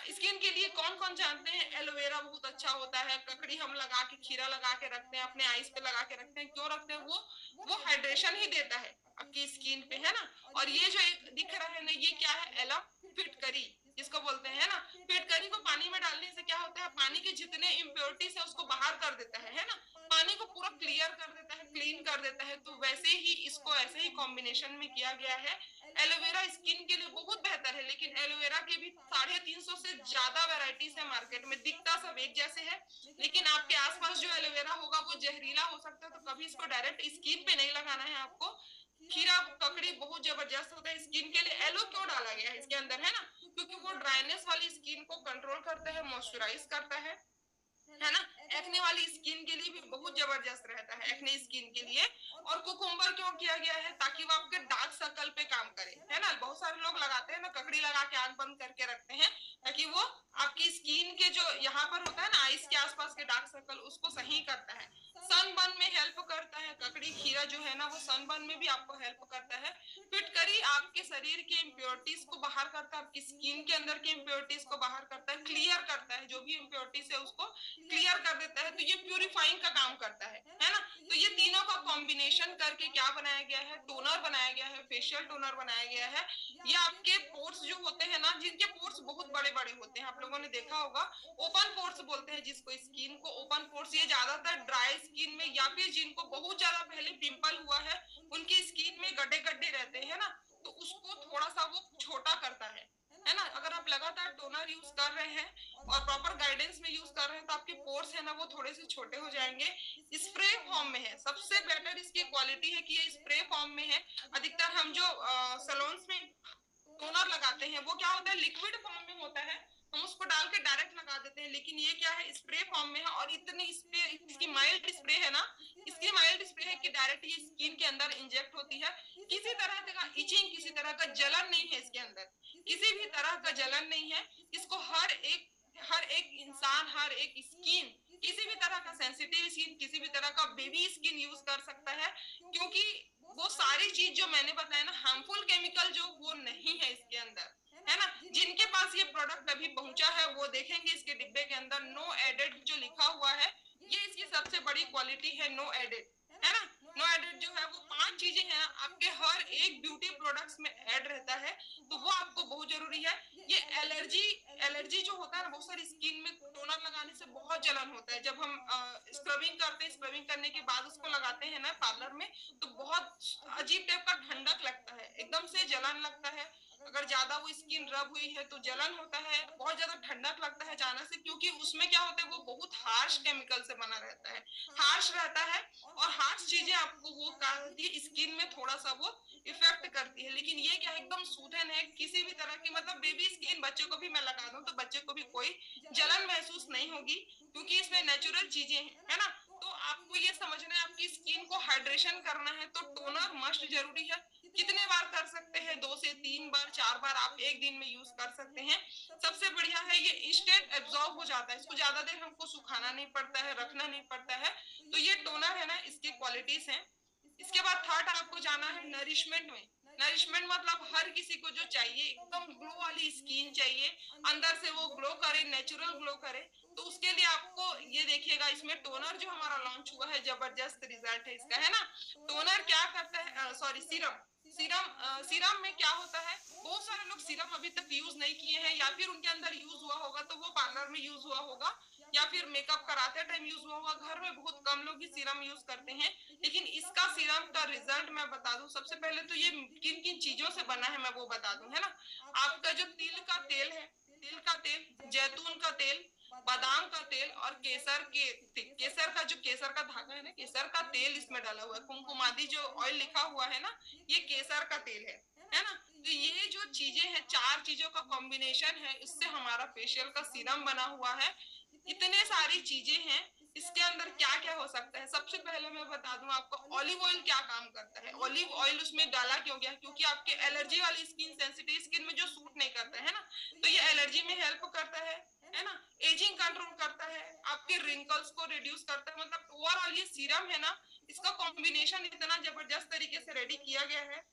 Speaker 1: स्किन के लिए कौन कौन जानते हैं, एलोवेरा बहुत अच्छा होता है। ककड़ी हम लगा के, खीरा लगा के रखते हैं, अपने आईज पे लगा के रखते हैं। क्यों रखते हैं? वो हाइड्रेशन ही देता है आपकी स्किन पे, है ना। और ये जो एक दिख रहा है ना, ये क्या है, एलम फिटकरी जिसको बोलते हैं, ना। फिटकरी को पानी में डालने से क्या होता है, पानी के जितने इम्प्योरिटीज है उसको बाहर कर देता है ना। पानी को पूरा क्लियर कर देता है, क्लीन कर देता है। तो वैसे ही इसको ऐसे ही कॉम्बिनेशन में किया गया है। एलोवेरा स्किन के लिए बहुत बेहतर है, लेकिन एलोवेरा के भी 350 से ज्यादा वेराइटीज है मार्केट में। दिखता सब एक जैसे है, लेकिन आपके आसपास जो एलोवेरा होगा वो जहरीला हो सकता है। तो कभी इसको डायरेक्ट स्किन पे नहीं लगाना है आपको। खीरा ककड़ी बहुत जबरदस्त होता है स्किन के लिए। एलो क्यों डाला गया है इसके अंदर, है ना, क्योंकि वो ड्राइनेस वाली स्किन को कंट्रोल करता है, मॉइस्चराइज करता है ना। एक्ने वाली स्किन के लिए भी बहुत जबरदस्त रहता है, एक्ने स्किन के लिए। और कुकुम्बर क्यों किया गया है, ताकि वो आपके डार्क सर्कल पे काम करे, है ना। बहुत सारे लोग लगाते हैं ना, ककड़ी लगा के आंख बंद करके रखते हैं, ताकि वो आपकी स्किन के जो यहाँ पर होता है ना, आईज के आसपास के डार्क सर्कल, उसको सही करता है। सनबर्न में हेल्प करता है। ककड़ी खीरा जो है ना, वो सनबर्न में भी आपको हेल्प करता है। फिटकरी आपके शरीर के इम्प्योरिटीज को बाहर करता है, आपकी स्किन के अंदर के इम्प्योरिटीज को बाहर करता है, क्लियर करता है। जो भी इम्प्योरिटीज है उसको क्लियर कर देता है। तो ये प्यूरिफाइंग का काम करता है ना। तो ये तीनों का कॉम्बिनेशन करके क्या बनाया गया है, टोनर बनाया गया है, फेशियल टोनर बनाया गया है। ये आपके पोर्स जो होते हैं ना, जिनके पोर्स बहुत बड़े बड़े होते हैं, आप लोगों ने देखा होगा, ओपन पोर्स बोलते हैं जिसको, स्किन को ओपन पोर्स। ये ज्यादातर ड्राई स्किन में, या फिर जिनको बहुत ज्यादा पहले पिंपल हुआ है, उनकी स्किन में गड्ढे गड्ढे रहते हैं ना, तो उसको थोड़ा सा वो छोटा करता है ना। अगर आप लगातार टोनर यूज कर रहे हैं और प्रॉपर गाइडेंस में यूज कर रहे हैं, तो आपके पोर्स है ना वो थोड़े से छोटे हो जाएंगे। स्प्रे फॉर्म में है, सबसे बेटर इसकी क्वालिटी है कि ये स्प्रे फॉर्म में है। अधिकतर हम जो सलोन्स में टोनर लगाते हैं वो क्या होता है, लिक्विड फॉर्म में होता है, हम उसको डाल के डायरेक्ट लगा देते हैं। लेकिन ये क्या है, स्प्रे फॉर्म में है। और इतनी स्प्रे, इसकी माइल्ड स्प्रे है ना, इसकी माइल्ड स्प्रे है कि डायरेक्ट ये स्किन के अंदर इंजेक्ट होती है। किसी तरह का इचिंग, किसी तरह का जलन नहीं है इसके अंदर, किसी भी तरह का जलन नहीं है। इसको हर एक इंसान, हर एक स्किन, किसी भी तरह का सेंसिटिव स्किन, किसी भी तरह का बेबी स्किन यूज कर सकता है। क्योंकि वो सारी चीज जो मैंने बताया ना, हार्मफुल केमिकल जो वो नहीं है इसके अंदर, है ना। जिनके पास ये प्रोडक्ट अभी पहुंचा है वो देखेंगे इसके डिब्बे के अंदर नो एडेड जो लिखा हुआ है। ये इसकी सबसे बड़ी क्वालिटी है, नो एडेड, है ना। नो एडेड जो है वो 5 चीजें हैं आपके हर एक ब्यूटी प्रोडक्ट्स में ऐड रहता है, तो वो आपको बहुत जरूरी है। ये एलर्जी एलर्जी जो होता है ना, बहुत सारी स्किन में टोनर लगाने से बहुत जलन होता है। जब हम स्क्रबिंग करते हैं, स्क्रबिंग करने के बाद उसको लगाते हैं ना पार्लर में, तो बहुत अजीब टाइप का ठंडक लगता है, एकदम से जलन लगता है। अगर ज्यादा वो स्किन रब हुई है तो जलन होता है, बहुत ज्यादा ठंडक लगता है अचानक से, क्योंकि उसमें क्या होता है, वो बहुत हार्श केमिकल से बना रहता है, हार्श रहता है। और हार्श चीजें आपको वो करती है, स्किन में थोड़ा सा वो इफेक्ट करती है। लेकिन ये क्या एकदम सूदन है, किसी भी तरह की, मतलब बेबी स्किन बच्चे को भी मैं लगा दूं तो बच्चे को भी कोई जलन महसूस नहीं होगी, क्योंकि इसमें नेचुरल चीजें हैं, है ना। तो आपको ये समझना है, आपकी स्किन को हाइड्रेशन करना है तो टोनर मस्ट जरूरी है। कितने बार कर सकते हैं? 2 से 3 बार 4 बार आप एक दिन में यूज कर सकते हैं। सबसे बढ़िया है ये इंस्टेंट एब्जॉर्ब हो जाता है, इसको ज्यादा देर हमको सुखाना नहीं पड़ता है, रखना नहीं पड़ता है। तो ये टोनर है ना, इसकी क्वालिटीज हैं। इसके बाद थर्ड आपको जाना है नरिशमेंट में। नरिशमेंट मतलब हर किसी को जो चाहिए एकदम ग्लो वाली स्किन चाहिए, अंदर से वो ग्लो करे, नेचुरल ग्लो करे। तो उसके लिए आपको ये देखिएगा, इसमें टोनर जो हमारा लॉन्च हुआ है, जबरदस्त रिजल्ट है इसका, है ना। टोनर क्या करता है, सॉरी सीरम, सीरम में क्या होता है, बहुत सारे लोग सीरम अभी तक यूज नहीं किए हैं, या फिर उनके अंदर यूज हुआ होगा तो वो पार्लर में यूज हुआ होगा, या फिर मेकअप कराते टाइम यूज हुआ होगा। घर में बहुत कम लोग ही सीरम यूज करते हैं। लेकिन इसका सीरम का रिजल्ट मैं बता दूं, सबसे पहले तो ये किन किन चीजों से बना है मैं वो बता दूं, है ना। आपका जो तिल का तेल है, तिल का तेल, जैतून का तेल, बादाम का तेल और केसर का जो केसर का धागा है ना, केसर का तेल इसमें डाला हुआ है। कुमकुमादी जो ऑयल लिखा हुआ है ना, ये केसर का तेल है ना। तो ये जो चीजें हैं, 4 चीजों का कॉम्बिनेशन है, इससे हमारा फेशियल का सीरम बना हुआ है। इतने सारी चीजें हैं। इसके अंदर क्या क्या हो सकता है, सबसे पहले मैं बता दूं आपको, ऑलिव ऑयल क्या काम करता है। ऑलिव ऑयल उसमें डाला क्यों गया, क्योंकि आपके एलर्जी वाली स्किन, सेंसिटिव स्किन में जो सूट नहीं करता है ना, तो ये एलर्जी में हेल्प करता है ना। एजिंग कंट्रोल करता है, आपके रिंकल्स को रिड्यूस करता है। मतलब ओवरऑल ये सीरम है ना, इसका कॉम्बिनेशन इतना जबरदस्त तरीके से रेडी किया गया है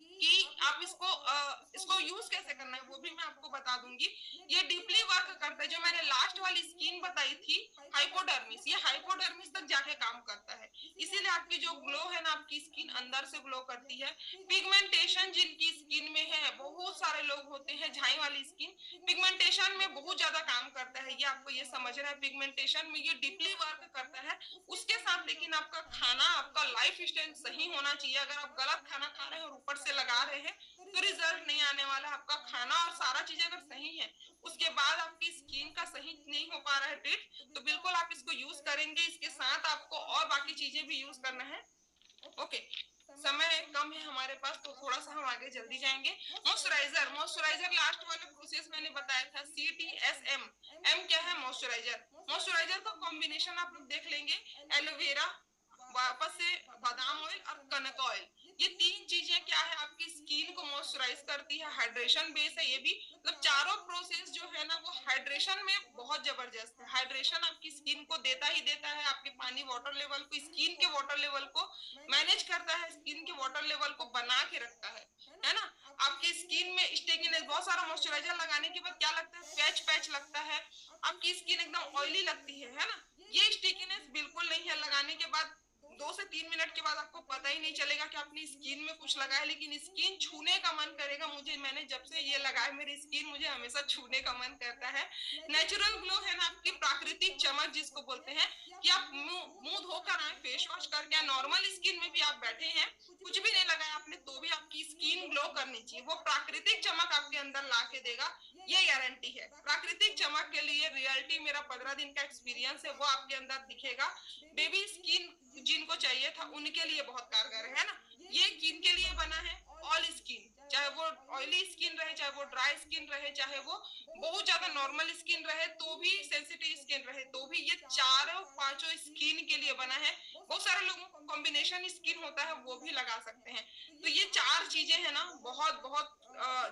Speaker 1: कि आप इसको यूज कैसे करना है वो भी मैं आपको बता दूंगी। ये डीपली वर्क करता है। जो मैंने लास्ट वाली स्किन बताई थी, हाइपोडर्मिस, ये हाइपोडर्मिस तक जाके काम करता है। इसीलिए आपकी जो ग्लो है ना, आपकी स्किन अंदर से ग्लो करती है। पिगमेंटेशन जिनकी स्किन में है, बहुत सारे लोग होते हैं झाई वाली स्किन, पिगमेंटेशन में बहुत ज्यादा काम करता है, ये आपको ये समझना है। पिगमेंटेशन में ये डीपली वर्क करता है। उसके साथ लेकिन आपका खाना, आपका लाइफ स्टाइल सही होना चाहिए। अगर आप गलत खाना खा रहे हैं और ऊपर से लगा रहे हैं तो रिजल्ट नहीं आने वाला। आपका खाना और सारा चीजें अगर सही है, उसके बाद आपकी स्किन का सही नहीं हो पा रहा है ट्रीट, तो बिल्कुल आप इसको यूज करेंगे। इसके साथ आपको और बाकी चीजें भी यूज करना है। ओके, समय कम है हमारे पास, तो थोड़ा सा हम आगे जल्दी जाएंगे। मॉइस्चराइजर, मॉइस्चराइजर लास्ट वाले प्रोसेस मैंने बताया था, CTSM। एम क्या है, मॉइस्चराइजर। मॉइस्चराइजर का कॉम्बिनेशन आप लोग देख लेंगे, एलोवेरा, वापस से बादाम ऑयल और कनक ऑयल। ये 3 चीजें क्या है, आपकी स्किन को मॉइस्चराइज करती है, हाइड्रेशन बेस है ये भी। मतलब चारों प्रोसेस जो है ना, वो हाइड्रेशन में बहुत जबरदस्त है। हाइड्रेशन आपकी स्किन को देता ही देता है, आपके पानी वाटर लेवल को, स्किन के वाटर लेवल को मैनेज करता है, स्किन के वाटर लेवल को बना के रखता है ना। आपकी स्किन में स्टेकिनेस, बहुत सारा मॉइस्चराइजर लगाने के बाद क्या लगता है, पैच पैच लगता है, आपकी स्किन एकदम ऑयली लगती है ना। ये स्टिकीनेस बिल्कुल नहीं है। लगाने के बाद 2 से 3 मिनट के बाद आपको पता ही नहीं चलेगा कि आपने स्किन में कुछ लगा है, लेकिन स्किन छूने का मन करेगा। मुझे, मैंने जब से ये लगाया, मेरी स्किन मुझे हमेशा छूने का मन करता है। नेचुरल ग्लो है ना, आपकी प्राकृतिक चमक जिसको बोलते हैं, कि आप मुंह धोकर आए, फेस वॉश करके, नॉर्मल स्किन में भी आप बैठे हैं, कुछ भी नहीं लगाया आपने, तो भी आपकी स्किन ग्लो करनी चाहिए। वो प्राकृतिक चमक आपके अंदर ला के देगा, ये गारंटी है। प्राकृतिक चमक के लिए रियलिटी, मेरा 15 दिन का एक्सपीरियंस है, वो आपके अंदर दिखेगा। बेबी स्किन जिनको चाहिए था उनके लिए बहुत कारगर है ना। ये किन के लिए बना है, ऑल स्किन, चाहे वो ऑयली स्किन रहे, चाहे वो ड्राई स्किन रहे, चाहे वो बहुत ज्यादा नॉर्मल स्किन रहे, तो भी सेंसिटिव स्किन रहे, तो भी ये चारों पांचों स्किन के लिए बना है। बहुत सारे लोगों को कॉम्बिनेशन स्किन होता है, वो भी लगा सकते हैं। तो ये 4 चीजें है ना, बहुत बहुत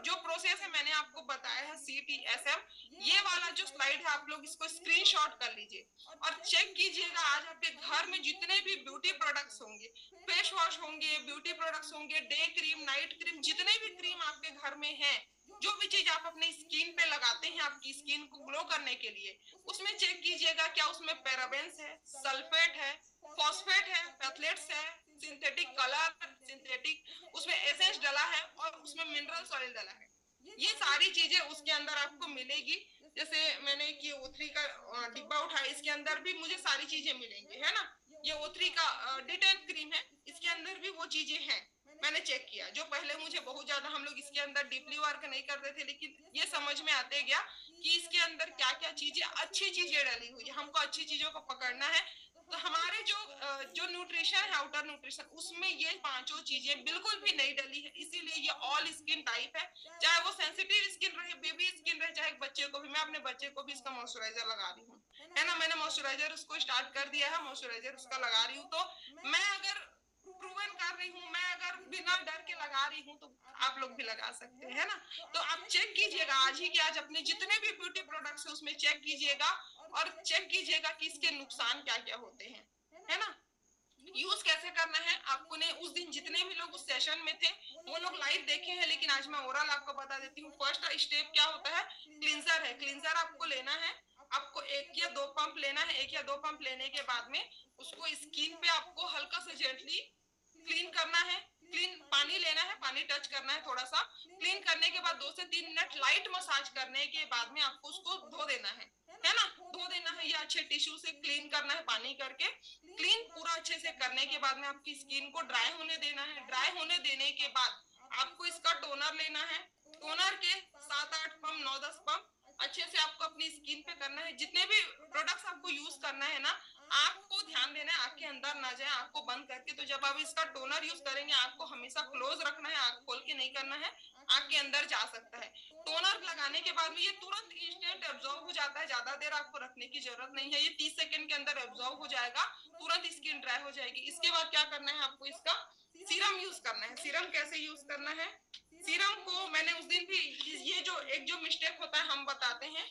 Speaker 1: जो प्रोसेस है मैंने आपको बताया है, CTSM। ये वाला जो स्लाइड है, आप लोग इसको स्क्रीनशॉट कर लीजिए और चेक कीजिएगा। आज आपके घर में जितने भी ब्यूटी प्रोडक्ट्स होंगे, फेस वॉश होंगे, ब्यूटी प्रोडक्ट्स होंगे, डे क्रीम, नाइट क्रीम, जितने भी क्रीम आपके घर में है, जो भी चीज आप अपनी स्किन पे लगाते हैं आपकी स्किन को ग्लो करने के लिए, उसमें चेक कीजिएगा क्या उसमें पैराबेन्स है, सल्फेट है, फॉस्फेट है, पैथलेट्स है, सिंथेटिक कलर, सिंथेटिक उसमें एसेंस डला है, और उसमें मिनरल ऑयल डला है। ये सारी चीजें उसके अंदर आपको मिलेगी। जैसे मैंने कि O3 का डिब्बा उठाया, इसके अंदर भी मुझे सारी चीजें मिलेंगी, है ना। ये O3 का डिटेल क्रीम है, इसके अंदर भी वो चीजें हैं। मैंने चेक किया, जो पहले मुझे बहुत ज्यादा, हम लोग इसके अंदर डीपली वर्क नहीं करते थे, लेकिन ये समझ में आते गया कि इसके अंदर क्या क्या चीजें, अच्छी चीजें डली हुई है, हमको अच्छी चीजों को पकड़ना है। तो हमारे जो न्यूट्रिशन है, आउटर न्यूट्रिशन, उसमें ये पांचों चीजें बिल्कुल भी नहीं डली है। इसीलिए ये ऑल स्किन टाइप है, चाहे वो सेंसिटिव स्किन रहे, बेबी स्किन रहे, चाहे बच्चे को भी। मैं अपने बच्चे को भी इसका मॉइस्चराइजर लगा रही हूँ, है ना। मैंने मॉइस्चराइजर उसको स्टार्ट कर दिया है, मॉइस्चराइजर उसका लगा रही हूँ। तो मैं अगर प्रूवन रिकमेंड कर रही हूँ, मैं अगर बिना डर के लगा रही हूँ तो आप लोग भी लगा सकते हैं, है ना। तो आप चेक कीजिएगा आज ही के आज अपने जितने भी ब्यूटी प्रोडक्ट्स हैं उसमें चेक कीजिएगा और चेक कीजिएगा कि इसके नुकसान क्या क्या होते हैं, है ना। यूज कैसे करना है आपको ने उस दिन जितने भी लोग उस सेशन में थे वो लोग लाइव देखे हैं, लेकिन आज मैं ओरल आपको बता देती हूँ। फर्स्ट स्टेप क्या होता है, क्लींजर है। क्लींजर आपको लेना है, आपको 1 या 2 पंप लेना है। 1 या 2 पंप लेने के बाद में उसको स्किन पे आपको हल्का सा जेंटली क्लीन करना है। क्लीन पानी लेना है, पानी टच करना है थोड़ा सा। क्लीन करने के बाद 2 से 3 मिनट लाइट मसाज करने के बाद में आपको उसको धो देना है ना। धो देना है या अच्छे टिश्यू से क्लीन करना है पानी करके। क्लीन पूरा अच्छे से करने के बाद में आपकी स्किन को ड्राई होने देना है। ड्राई होने देने के बाद आपको इसका टोनर लेना है। टोनर के 7-8 पंप 9-10 पंप अच्छे से आपको अपनी स्किन पे करना है। जितने भी प्रोडक्ट्स आपको यूज करना है ना, आपको ध्यान देना है आँख के अंदर ना जाए, आँख को बंद करके। तो जब आप इसका टोनर यूज करेंगे आँख को हमेशा क्लोज रखना है, आँख खोल के नहीं करना है, आँख के अंदर जा सकता है। टोनर लगाने के बाद में ये तुरंत इंस्टेंट एब्जॉर्ब हो जाता है, ज्यादा देर आपको रखने की जरूरत नहीं है। ये 30 सेकंड के अंदर एब्जॉर्ब हो जाएगा, तुरंत स्किन ड्राई हो जाएगी। इसके बाद क्या करना है आपको, इसका सीरम यूज करना है। सीरम कैसे यूज करना है, सीरम को मैंने उस दिन भी, ये जो मिस्टेक होता है हम बताते हैं।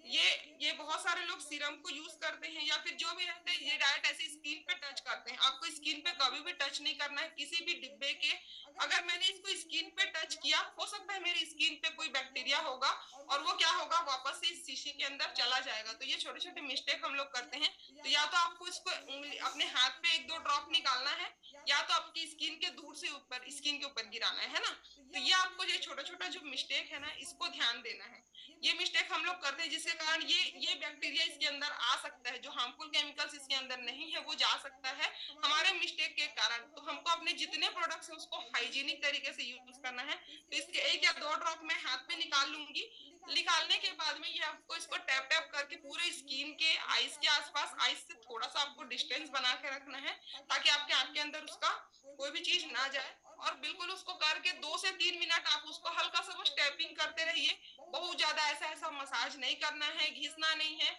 Speaker 1: ये बहुत सारे लोग सीरम को यूज करते हैं या फिर जो भी रहते हैं ये डायरेक्ट ऐसे स्किन पे टच करते हैं। आपको स्किन पे कभी भी टच नहीं करना है किसी भी डिब्बे के। अगर मैंने इसको स्किन पे टच किया, हो सकता है मेरी स्किन पे कोई बैक्टीरिया होगा और वो क्या होगा, वापस से इस शीशी के अंदर चला जाएगा। तो ये छोटे छोटे मिस्टेक हम लोग करते हैं। तो या तो आपको इसको उंगली अपने हाथ पे 1-2 ड्रॉप निकालना है, या तो आपकी स्किन के दूर से ऊपर स्किन के ऊपर गिराना है ना। तो ये आपको ये छोटा छोटा जो मिस्टेक है ना, इसको ध्यान देना है। ये मिस्टेक हम लोग करते हैं जिसके कारण ये बैक्टीरिया इसके अंदर आ सकता है। जो हार्मफुल केमिकल्स इसके अंदर नहीं है वो जा सकता है हमारे मिस्टेक के कारण। तो हमको अपने जितने प्रोडक्ट्स हैं उसको हाइजीनिक तरीके से यूज करना है। तो इसके 1 या 2 ड्रॉप मैं हाथ पे निकाल लूंगी। निकालने के बाद में ये आपको इसको टैप टैप करके पूरे स्किन के आईज के आसपास, आईज से थोड़ा सा आपको डिस्टेंस बना के रखना है ताकि आपके आंख के अंदर उसका कोई भी चीज ना जाए। और बिल्कुल उसको करके 2 से 3 मिनट आप उसको हल्का सा बस टैपिंग करते रहिए। बहुत ज्यादा ऐसा ऐसा मसाज नहीं करना है, घिसना नहीं है,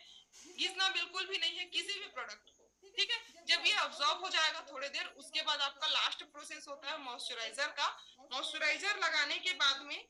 Speaker 1: घिसना बिल्कुल भी नहीं है किसी भी प्रोडक्ट को, ठीक है। जब ये अब्जॉर्ब हो जाएगा थोड़ी देर, उसके बाद आपका लास्ट प्रोसेस होता है मॉइस्चराइजर का। मॉइस्चराइजर लगाने के बाद में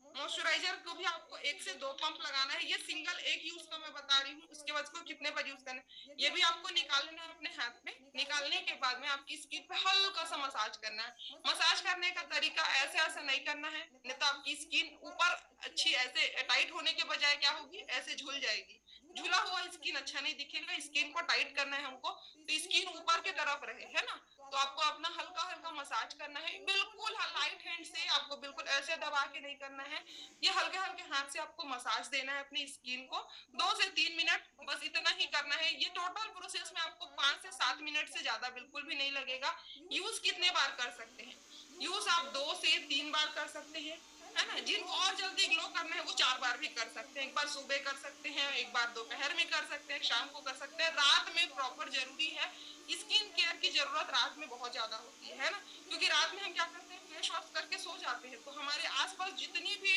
Speaker 1: मॉइस्चराइजर को भी आपको 1 से 2 पंप लगाना है। ये सिंगल एक यूज का मैं बता रही हूँ, उसके बाद इसको कितने बार यूज करना है ये भी आपको निकाल लेना है अपने हाथ में। निकालने के बाद में आपकी स्किन पे हल्का सा मसाज करना है। मसाज करने का तरीका ऐसे ऐसे नहीं करना है, नहीं तो आपकी स्किन ऊपर अच्छी ऐसे टाइट होने के बजाय क्या होगी, ऐसे झूल जाएगी। झूला हुआ स्किन अच्छा नहीं दिखेगा। स्किन को टाइट करना है हमको, तो स्किन ऊपर की तरफ रहे, है ना। तो आपको अपना हल्का हल्का मसाज करना है, बिल्कुल लाइट हैंड से, आपको बिल्कुल ऐसे दबा के नहीं करना है। ये हल्के हल्के हाथ से आपको मसाज देना है अपनी स्किन को 2 से 3 मिनट, बस इतना ही करना है। ये टोटल प्रोसेस में आपको 5 से 7 मिनट से ज्यादा बिल्कुल भी नहीं लगेगा। यूज कितने बार कर सकते हैं, यूज आप 2 से 3 बार कर सकते हैं, है ना। जिनको और जल्दी ग्लो करना है वो 4 बार भी कर सकते हैं। एक बार सुबह कर सकते हैं, एक बार दोपहर में कर सकते हैं, शाम को कर सकते हैं, रात में प्रॉपर जरूरी है। स्किन केयर की जरूरत रात में बहुत ज्यादा होती है ना, क्योंकि रात में हम क्या करते हैं, फेस वॉश करके सो जाते हैं। तो हमारे आसपास जितनी भी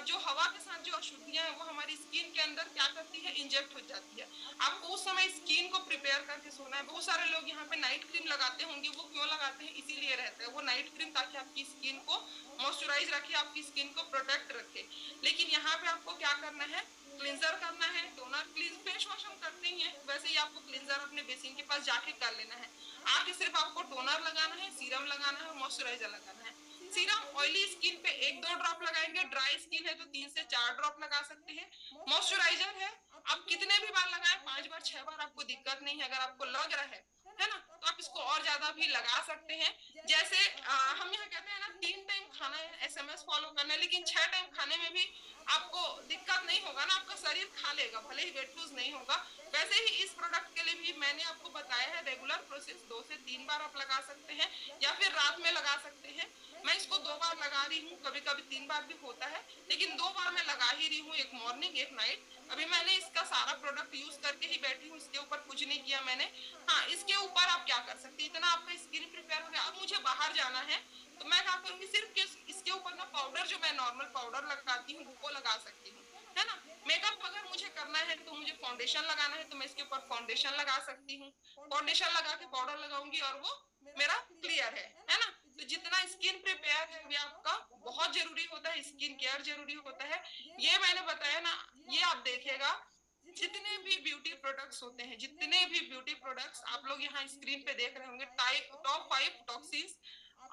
Speaker 1: जो हवा के साथ जो अशुद्धियां हैं वो हमारी स्किन के अंदर क्या करती है, इंजेक्ट हो जाती है। आपको उस समय स्किन को प्रिपेयर करके सोना है। बहुत सारे लोग यहाँ पे नाइट क्रीम लगाते होंगे, वो क्यों लगाते हैं, इसीलिए रहता है वो नाइट क्रीम, ताकि आपकी स्किन को मॉइस्चराइज रखे, आपकी स्किन को प्रोटेक्ट रखे। लेकिन यहाँ पे आपको क्या करना है, क्लींजर करना है, टोनर, क्लींज, फेस वॉश हम करते ही हैं, वैसे ही आपको क्लींजर अपने बेसिन के पास जाके कर लेना है। आके सिर्फ आपको टोनर लगाना है, सीरम लगाना है, मॉइस्चराइजर लगाना है। सीरम ऑयली स्किन पे 1-2 ड्रॉप लगाएंगे, ड्राई स्किन है तो 3 से 4 ड्रॉप लगा सकते हैं। मॉइस्चराइजर है आप कितने भी बार लगाएं, 5 बार 6 बार आपको दिक्कत नहीं है। अगर आपको लग रहा है ना, तो आप इसको और ज्यादा भी लगा सकते हैं। जैसे हम यहाँ कहते हैं ना 3 टाइम खाना है, एसएमएस फॉलो करना है, लेकिन 6 टाइम खाने में भी आपको दिक्कत नहीं होगा ना, आपका शरीर खा लेगा, भले ही वेट लूज नहीं होगा। वैसे ही इस प्रोडक्ट के लिए भी मैंने आपको बताया है रेगुलर प्रोसेस 2 से 3 बार आप लगा सकते हैं या फिर रात में लगा सकते हैं। मैं इसको 2 बार लगा रही हूँ, कभी कभी 3 बार भी होता है, लेकिन 2 बार मैं लगा ही रही हूँ, एक मॉर्निंग एक नाइट। अभी मैंने इसका सारा प्रोडक्ट यूज करके ही बैठी हूँ, इसके ऊपर कुछ नहीं किया मैंने। हाँ, इसके ऊपर आप क्या कर सकते हैं, इतना आपका स्किन प्रिपेयर हो गया। अब मुझे बाहर जाना है तो मैं क्या करूंगी, सिर्फ इसके ऊपर ना पाउडर, जो मैं नॉर्मल पाउडर लगाती हूँ वो लगा सकती हूँ, है ना। मेकअप अगर मुझे करना है तो मुझे फाउंडेशन लगाना है तो मैं इसके ऊपर फाउंडेशन लगा सकती हूँ। फाउंडेशन लगा के पाउडर लगाऊंगी और वो मेरा क्लियर है ना। तो जितना स्किन प्रिपेयर है भी आपका बहुत जरूरी होता है, स्किन केयर जरूरी होता है। ये मैंने बताया ना, ये आप देखिएगा, जितने भी ब्यूटी प्रोडक्ट्स होते हैं, जितने भी ब्यूटी प्रोडक्ट्स आप लोग यहाँ स्क्रीन पे देख रहे होंगे, टॉप 5 टॉक्सिन्स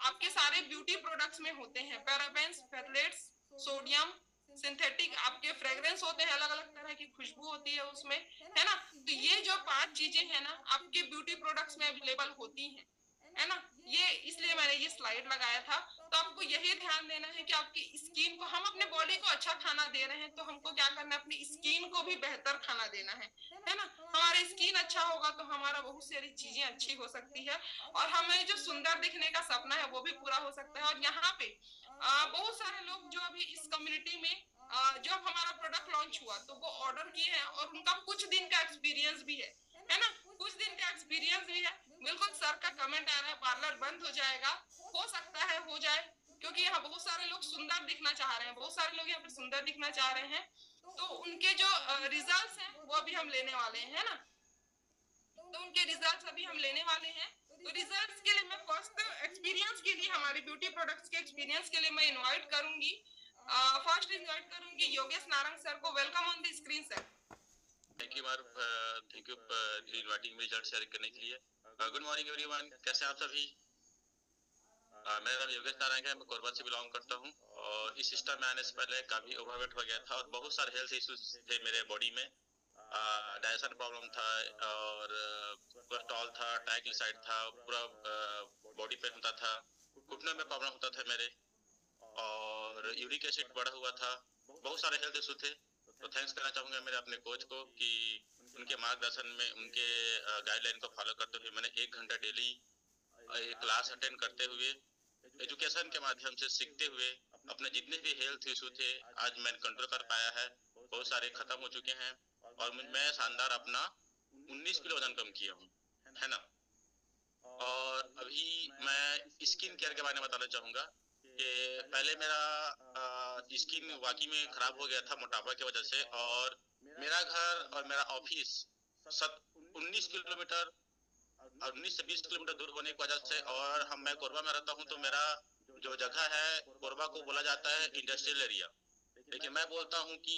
Speaker 1: आपके सारे ब्यूटी प्रोडक्ट्स में होते हैं। पैराबेन्स, फेथलेट्स, सोडियम, सिंथेटिक आपके फ्रेग्रेंस होते हैं, अलग अलग तरह की खुशबू होती है उसमें, है ना। तो ये जो 5 चीजें हैं ना, आपके ब्यूटी प्रोडक्ट्स में अवेलेबल होती हैं, है ना। ये इसलिए मैंने ये स्लाइड लगाया था। तो आपको यही ध्यान देना है कि आपकी स्किन को, हम अपने बॉडी को अच्छा खाना दे रहे हैं तो हमको क्या करना है, अपनी स्किन को भी बेहतर खाना देना है ना। हमारी स्किन अच्छा होगा तो हमारा बहुत सारी चीजें अच्छी हो सकती है, और हमें जो सुंदर दिखने का सपना है वो भी पूरा हो सकता है। और यहाँ पे बहुत सारे लोग जो अभी इस कम्युनिटी में जब हमारा प्रोडक्ट लॉन्च हुआ तो वो ऑर्डर किए हैं, और उनका कुछ दिन का एक्सपीरियंस भी है ना, कुछ दिन का एक्सपीरियंस भी है। बिल्कुल सर का कमेंट आ रहा है पार्लर बंद हो जाएगा, हो सकता है हो जाए, क्योंकि यहाँ बहुत सारे लोग सुंदर दिखना चाह रहे हैं, बहुत सारे लोग यहाँ पे सुंदर दिखना चाह रहे हैं। तो उनके जो रिजल्ट्स हैं वो अभी हम लेने वाले हैं, है ना। तो उनके रिजल्ट्स अभी हम लेने वाले हैं। तो रिजल्ट्स के लिए मैं फर्स्ट एक्सपीरियंस के लिए, हमारे ब्यूटी प्रोडक्ट्स के एक्सपीरियंस के लिए मैं इनवाइट करूंगी, फर्स्ट इनवाइट करूंगी योगेश नारंग सर को। Welcome on the screen sir.
Speaker 2: Thank you ma'am, thank you inviting me result share करने के लिए। गुड मॉर्निंग एवरीवन, कैसे हैं आप सभी। मेरा नाम योगेश नारायण है, मैं कोरबा से बिलोंग करता हूं, और इस सिस्टम में आने से पहले काफ़ी ओवरवेट हो गया था और बहुत सारे हेल्थ इश्यूज थे मेरे बॉडी में। डाइजेशन प्रॉब्लम था, और कोलेस्ट्रॉल था, ट्राइग्लिसराइड था, पूरा बॉडी पेन होता था, घुटने में प्रॉब्लम होता था मेरे, और यूरिक एसिड बढ़ा हुआ था, बहुत सारे हेल्थ इशू थे। तो थैंक्स करना चाहूँगा मेरे अपने कोच को कि उनके मार्गदर्शन में, उनके गाइडलाइन को फॉलो करते हुए मैंने 1 घंटा डेली क्लास अटेंड करते हुए, एजुकेशन के माध्यम से सीखते हुए अपने जितने भी हेल्थ इशू थे आज मैंने कंट्रोल कर पाया है, बहुत सारे खत्म हो चुके हैं, और मैं शानदार अपना 19 किलो वजन कम किया हूँ, है ना। और अभी मैं स्किन केयर के बारे में बताना चाहूँगा कि पहले मेरा स्किन वाकई में खराब हो गया था मोटापा की वजह से, और मेरा घर और मेरा ऑफिस 19 किलोमीटर और 19 से 20 किलोमीटर दूर होने की वजह से, और मैं कोरबा में रहता हूँ, तो मेरा जो जगह है कोरबा को बोला जाता है इंडस्ट्रियल एरिया, लेकिन मैं बोलता हूँ कि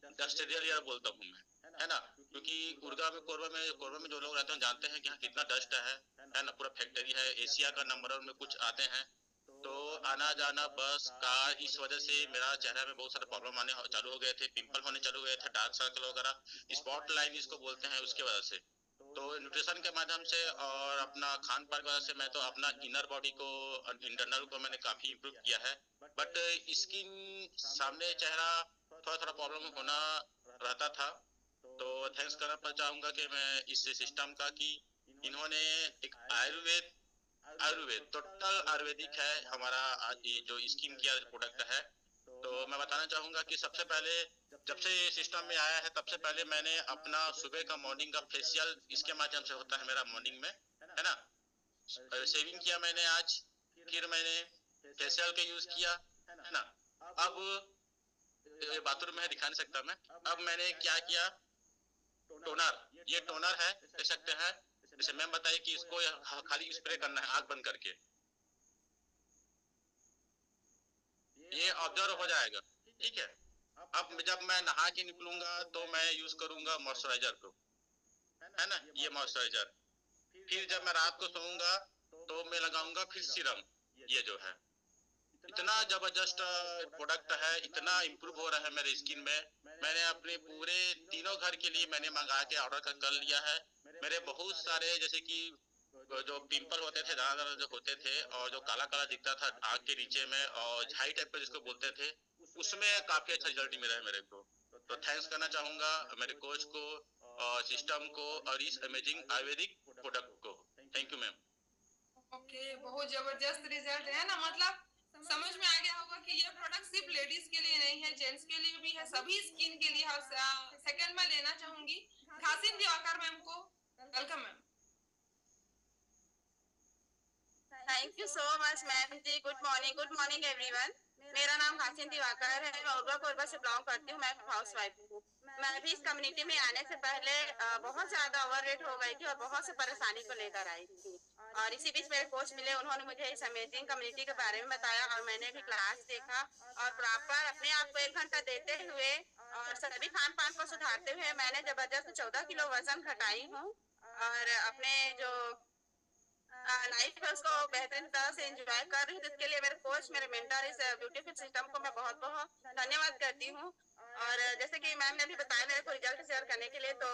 Speaker 2: इंडस्ट्रियल एरिया बोलता हूँ मैं, है ना, क्योंकि कोरबा में जो लोग रहते हैं जानते हैं कि यहाँ कितना डस्ट है ना, पूरा फैक्ट्री है, एशिया का नंबर में कुछ आते हैं। तो आना जाना बस कार, इस वजह से मेरा चेहरा में बहुत सारे प्रॉब्लम आने चालू हो गए थे, पिंपल होने चालू हो गए थे, डार्क सर्कल वगैरह, स्पॉट लाइन इसको बोलते हैं, उसके वजह से। तो न्यूट्रिशन के माध्यम से और अपना खान पान की वजह से मैं तो अपना इनर बॉडी को, इंटरनल को मैंने काफी इम्प्रूव किया है, बट स्किन सामने चेहरा थोड़ा थोड़ा प्रॉब्लम होना रहता था। तो थैंक्स करना चाहूंगा कि मैं इस सिस्टम का, कि इन्होंने एक आयुर्वेद टोटल आयुर्वेदिक है हमारा ये जो स्किन केयर प्रोडक्ट है। तो मैं बताना चाहूंगा कि सबसे पहले जब से ये सिस्टम में आया है, तब से पहले मैंने अपना सुबह का मॉर्निंग का फेशियल इसके माध्यम से होता है मेरा मॉर्निंग में, है ना। शेविंग किया मैंने आज, फिर मैंने फेशियल का यूज किया, है ना। अब बाथरूम में दिखा नहीं सकता मैं, अब मैंने क्या किया, टोनर, ये टोनर है, देख सकते हैं। जैसे मैम बताइए कि इसको खाली स्प्रे करना है आंख बंद करके, ये ऑब्जर्व हो जाएगा, ठीक है। अब जब मैं नहा के निकलूंगा तो मैं यूज करूंगा मॉइस्चराइजर को, है ना, ये मॉइस्चराइजर। फिर जब मैं रात को सोऊंगा तो मैं लगाऊंगा फिर सीरम, ये जो है इतना जबरदस्त प्रोडक्ट है, इतना इम्प्रूव हो रहा है मेरे स्किन में। मैंने अपने पूरे तीनों घर के लिए मैंने मंगा के ऑर्डर कर लिया है। मेरे बहुत सारे जैसे कि जो पिंपल होते थे, दाना दाना जो होते थे, और जो काला काला दिखता था आँख के नीचे में, और झाई टाइप का जिसको बोलते थे, उसमें काफी अच्छा रिजल्ट मिला है मेरे को। तो थैंक्स करना चाहूंगा मेरे कोच को और सिस्टम को और इस अमेजिंग आयुर्वेदिक प्रोडक्ट को। Thank you ma'am.
Speaker 1: ओके, बहुत जबरदस्त रिजल्ट है ना, मतलब समझ में आ गया होगा कि ये प्रोडक्ट सिर्फ लेडीज के लिए नहीं है, जेंट्स के लिए भी है, सभी स्किन के लिए। सेकंड में लेना चाहूंगी घासिन दिवाकर मैम को। Welcome ma'am.
Speaker 3: Thank you so much ma'am ji. Good morning everyone. मेरा नाम हासिन दिवाकर है, मैं उर्वा कोरबा से बिलोंग करती हूँ। मैं हाउस वाइफ हूँ। मैं भी इस कम्युनिटी में आने से पहले बहुत ज्यादा ओवर वेट हो गई थी और बहुत से परेशानी को लेकर आई थी, और इसी बीच मेरे कोच मिले, उन्होंने मुझे इस अमेजिंग कम्युनिटी के बारे में बताया और मैंने भी क्लास देखा और प्रॉपर अपने आप को 1 घंटा देते हुए और सभी खान पान को सुधारते हुए मैंने जबरदस्त 14 किलो वजन घटाई हूँ और अपने जो लाइफ है उसको बेहतरीन तरह से एंजॉय कर रही हूँ। इसके लिए मेरे कोच, मेरे मेंटर, इस ब्यूटीफुल सिस्टम को मैं बहुत बहुत धन्यवाद करती हूँ। और जैसे कि मैम ने अभी बताया मेरे को रिजल्ट शेयर करने के लिए, तो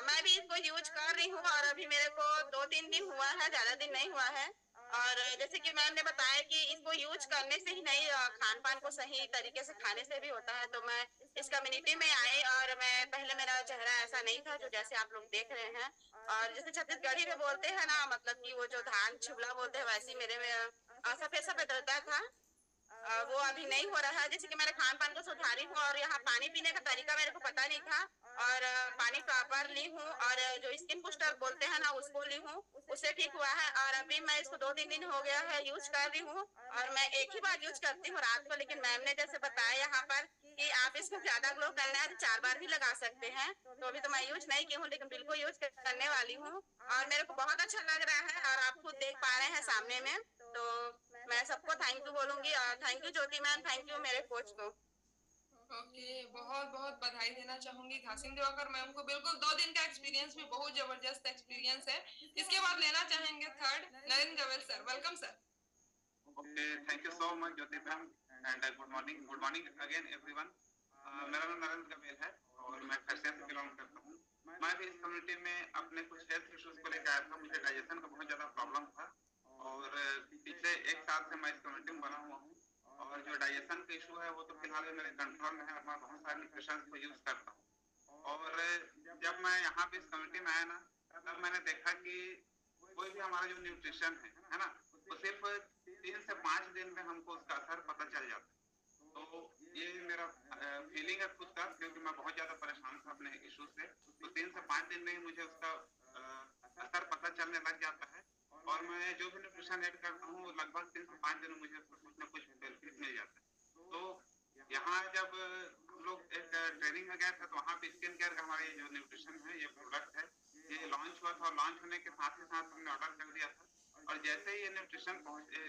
Speaker 3: मैं भी इसको यूज कर रही हूँ और अभी मेरे को 2-3 दिन हुआ है, ज्यादा दिन नहीं हुआ है। और जैसे कि मैम ने बताया कि इसको यूज करने से ही नहीं, खान पान को सही तरीके से खाने से भी होता है। तो मैं इस कम्युनिटी में आई और मैं पहले मेरा चेहरा ऐसा नहीं था जो जैसे आप लोग देख रहे हैं। और जैसे छत्तीसगढ़ी में बोलते हैं ना, मतलब कि वो जो धान छुबला बोलते हैं, वैसे ही मेरे में सफेद सफेद रहता था। वो अभी नहीं हो रहा है। जैसे कि मैंने खान पान को सुधारी हूँ और यहाँ पानी पीने का तरीका मेरे को पता नहीं था और पानी प्रॉपर ली हूँ और जो स्किन बूस्टर बोलते हैं ना उसको ली हूँ, उससे ठीक हुआ है। और अभी मैं इसको 2-3 दिन हो गया है यूज कर रही हूँ और मैं एक ही बार यूज करती हूँ रात को, लेकिन मैम ने जैसे बताया यहाँ पर कि आप इसको ज्यादा ग्लो करना है तो 4 बार भी लगा सकते हैं। तो अभी तो मैं यूज नहीं की हूँ लेकिन बिल्कुल यूज करने वाली हूँ और मेरे को बहुत अच्छा लग रहा है और आप खुद देख पा रहे हैं सामने में। तो मैं सबको थैंक यू बोलूंगी और thank you Jyoti ma'am, thank you मेरे कोच को।
Speaker 1: ओके, बहुत बहुत बधाई देना चाहूंगी घासिम दिवाकर मैम को। बिल्कुल 2 दिन का एक्सपीरियंस भी बहुत जबरदस्त एक्सपीरियंस है। इसके बाद लेना चाहेंगे third Narendra Gavel sir. Welcome sir.
Speaker 4: Okay, thank you so much Jyoti ma'am and good morning again everyone. मेरा नाम नरेंद्र गवेल है और मैं खरसिया से बिलोंग करता हूँ। मैं भी इस कम्युनिटी में अपने कुछ हेल्थ इश्यूज को लेकर आया था। मुझे डाइजेशन का बहुत ज़्यादा प्रॉब्लम था और पिछले 1 साल से मैं इस कम्युनिटी में बना हुआ हूँ और जो डाइजेशन का इशू है वो तो फिलहाल मेरे कंट्रोल में है और मैं बहुत सारे न्यूट्रिशन को यूज़ करता हूँ। और जब मैं यहाँ पे इस कम्युनिटी में आया ना, तब मैंने देखा कि कोई भी हमारा जो न्यूट्रिशन है ना, वो सिर्फ 3 से 5 दिन में हमको उसका असर पता चल जाता है। तो ये मेरा फीलिंग है खुद का, क्योंकि मैं बहुत ज़्यादा परेशान था अपने इशू से। तो 3 से 5 दिन में ही मुझे उसका असर पता चलने लग जाता है और मैं जो भी न्यूट्रिशन ऐड करता हूँ लगभग 3 से 5 दिन में मुझे उसका कुछ ना कुछ बेनिफिट मिल जाता है। तो यहाँ जब हम लोग एक ट्रेनिंग में गए थे तो वहाँ पे स्किन केयर का हमारा ये जो न्यूट्रिशन है, ये प्रोडक्ट है, ये लॉन्च हुआ था और लॉन्च होने के साथ ही साथ हमने ऑर्डर कर दिया था। और जैसे ही ये न्यूट्रिशन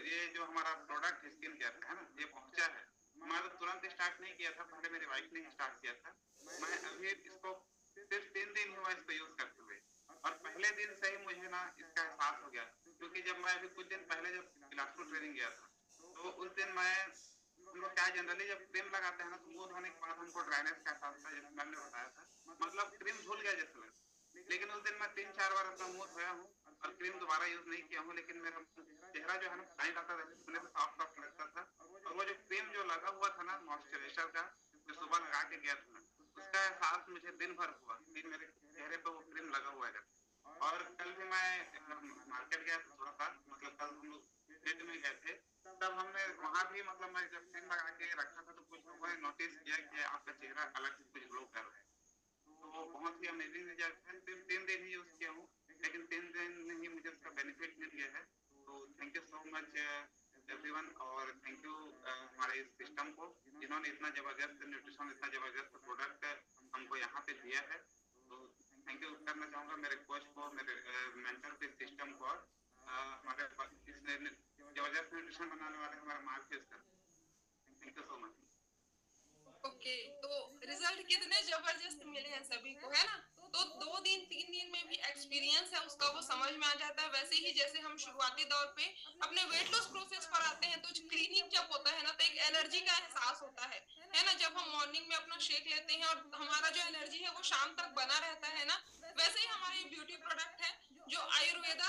Speaker 4: ये जो हमारा प्रोडक्ट स्किन केयर है ना, ये पहुंचा है, मैं तो तुरंत स्टार्ट नहीं किया था, पहले मेरी वाइफ ने स्टार्ट किया था। मैं अभी इसको सिर्फ 3 दिन हुआ इसको यूज करते हुए और पहले दिन से ही मुझे ना इसका एहसास हो गया। क्योंकि जब मैं अभी कुछ दिन पहले जब बिलासपुर ट्रेनिंग गया था तो उस दिन मैं, हम लोग क्या जनरली जब क्रीम लगाते हैं ना तो मुंह धोने के बाद हमको ड्राइनेस का एहसास होता है, जैसे मैंने बताया था, मतलब क्रीम धुल गया जैसे लगा। लेकिन उस दिन मैं 3-4 बार अपना मुंह धोया हूँ और क्रीम दोबारा यूज नहीं किया हूँ, लेकिन मेरा चेहरा जो है ना टाइट आता था, धुलने से सॉफ्ट सॉफ्ट लगता था। और वो जो क्रीम जो लगा हुआ था ना मॉइस्चराइजर का, जो सुबह लगा के गया था, उसका एहसास मुझे दिन भर हुआ कि मेरे चेहरे पे वो क्रीम लगा हुआ है। और कल भी मैं मार्केट गया था थोड़ा सा, मतलब कल हम लोग पेट में गए थे, तब हमने वहाँ भी मतलब मैं जब क्रीम लगा के रखा था तो कुछ लोगों ने नोटिस किया कि आपका चेहरा अलग से कुछ ग्लो कर रहा है। तो बहुत ही अमेजिंग रिजल्ट है। सिर्फ 3 दिन ही यूज किया हूँ लेकिन 3 दिन में ही मुझे उसका बेनिफिट मिल गया है। तो thank you so much everyone और थैंक यू हमारे इस सिस्टम को, जिन्होंने इतना जबरदस्त न्यूट्रिशन, इतना जबरदस्त प्रोडक्ट हमको यहाँ पे दिया है। तो थैंक यू करना चाहूँगा मेरे कोच को, मेरे मेंटर के सिस्टम को और हमारे इस जबरदस्त न्यूट्रिशन बनाने वाले हमारे मार्केट का। Thank you so much.
Speaker 1: Okay, तो रिजल्ट कितने जबरदस्त मिले हैं सभी को, है ना? तो 2 दिन 3 दिन में भी एक्सपीरियंस है उसका वो समझ में आ जाता है। वैसे ही जैसे हम शुरुआती दौर पे अपने वेट लॉस प्रोसेस पर आते हैं तो क्लीनिंग जब होता है ना तो एक एनर्जी का एहसास होता है ना? जब हम मॉर्निंग में अपना शेक लेते हैं और हमारा जो एनर्जी है वो शाम तक बना रहता है ना, वैसे ही हमारे ब्यूटी प्रोडक्ट है जो आयुर्वेदा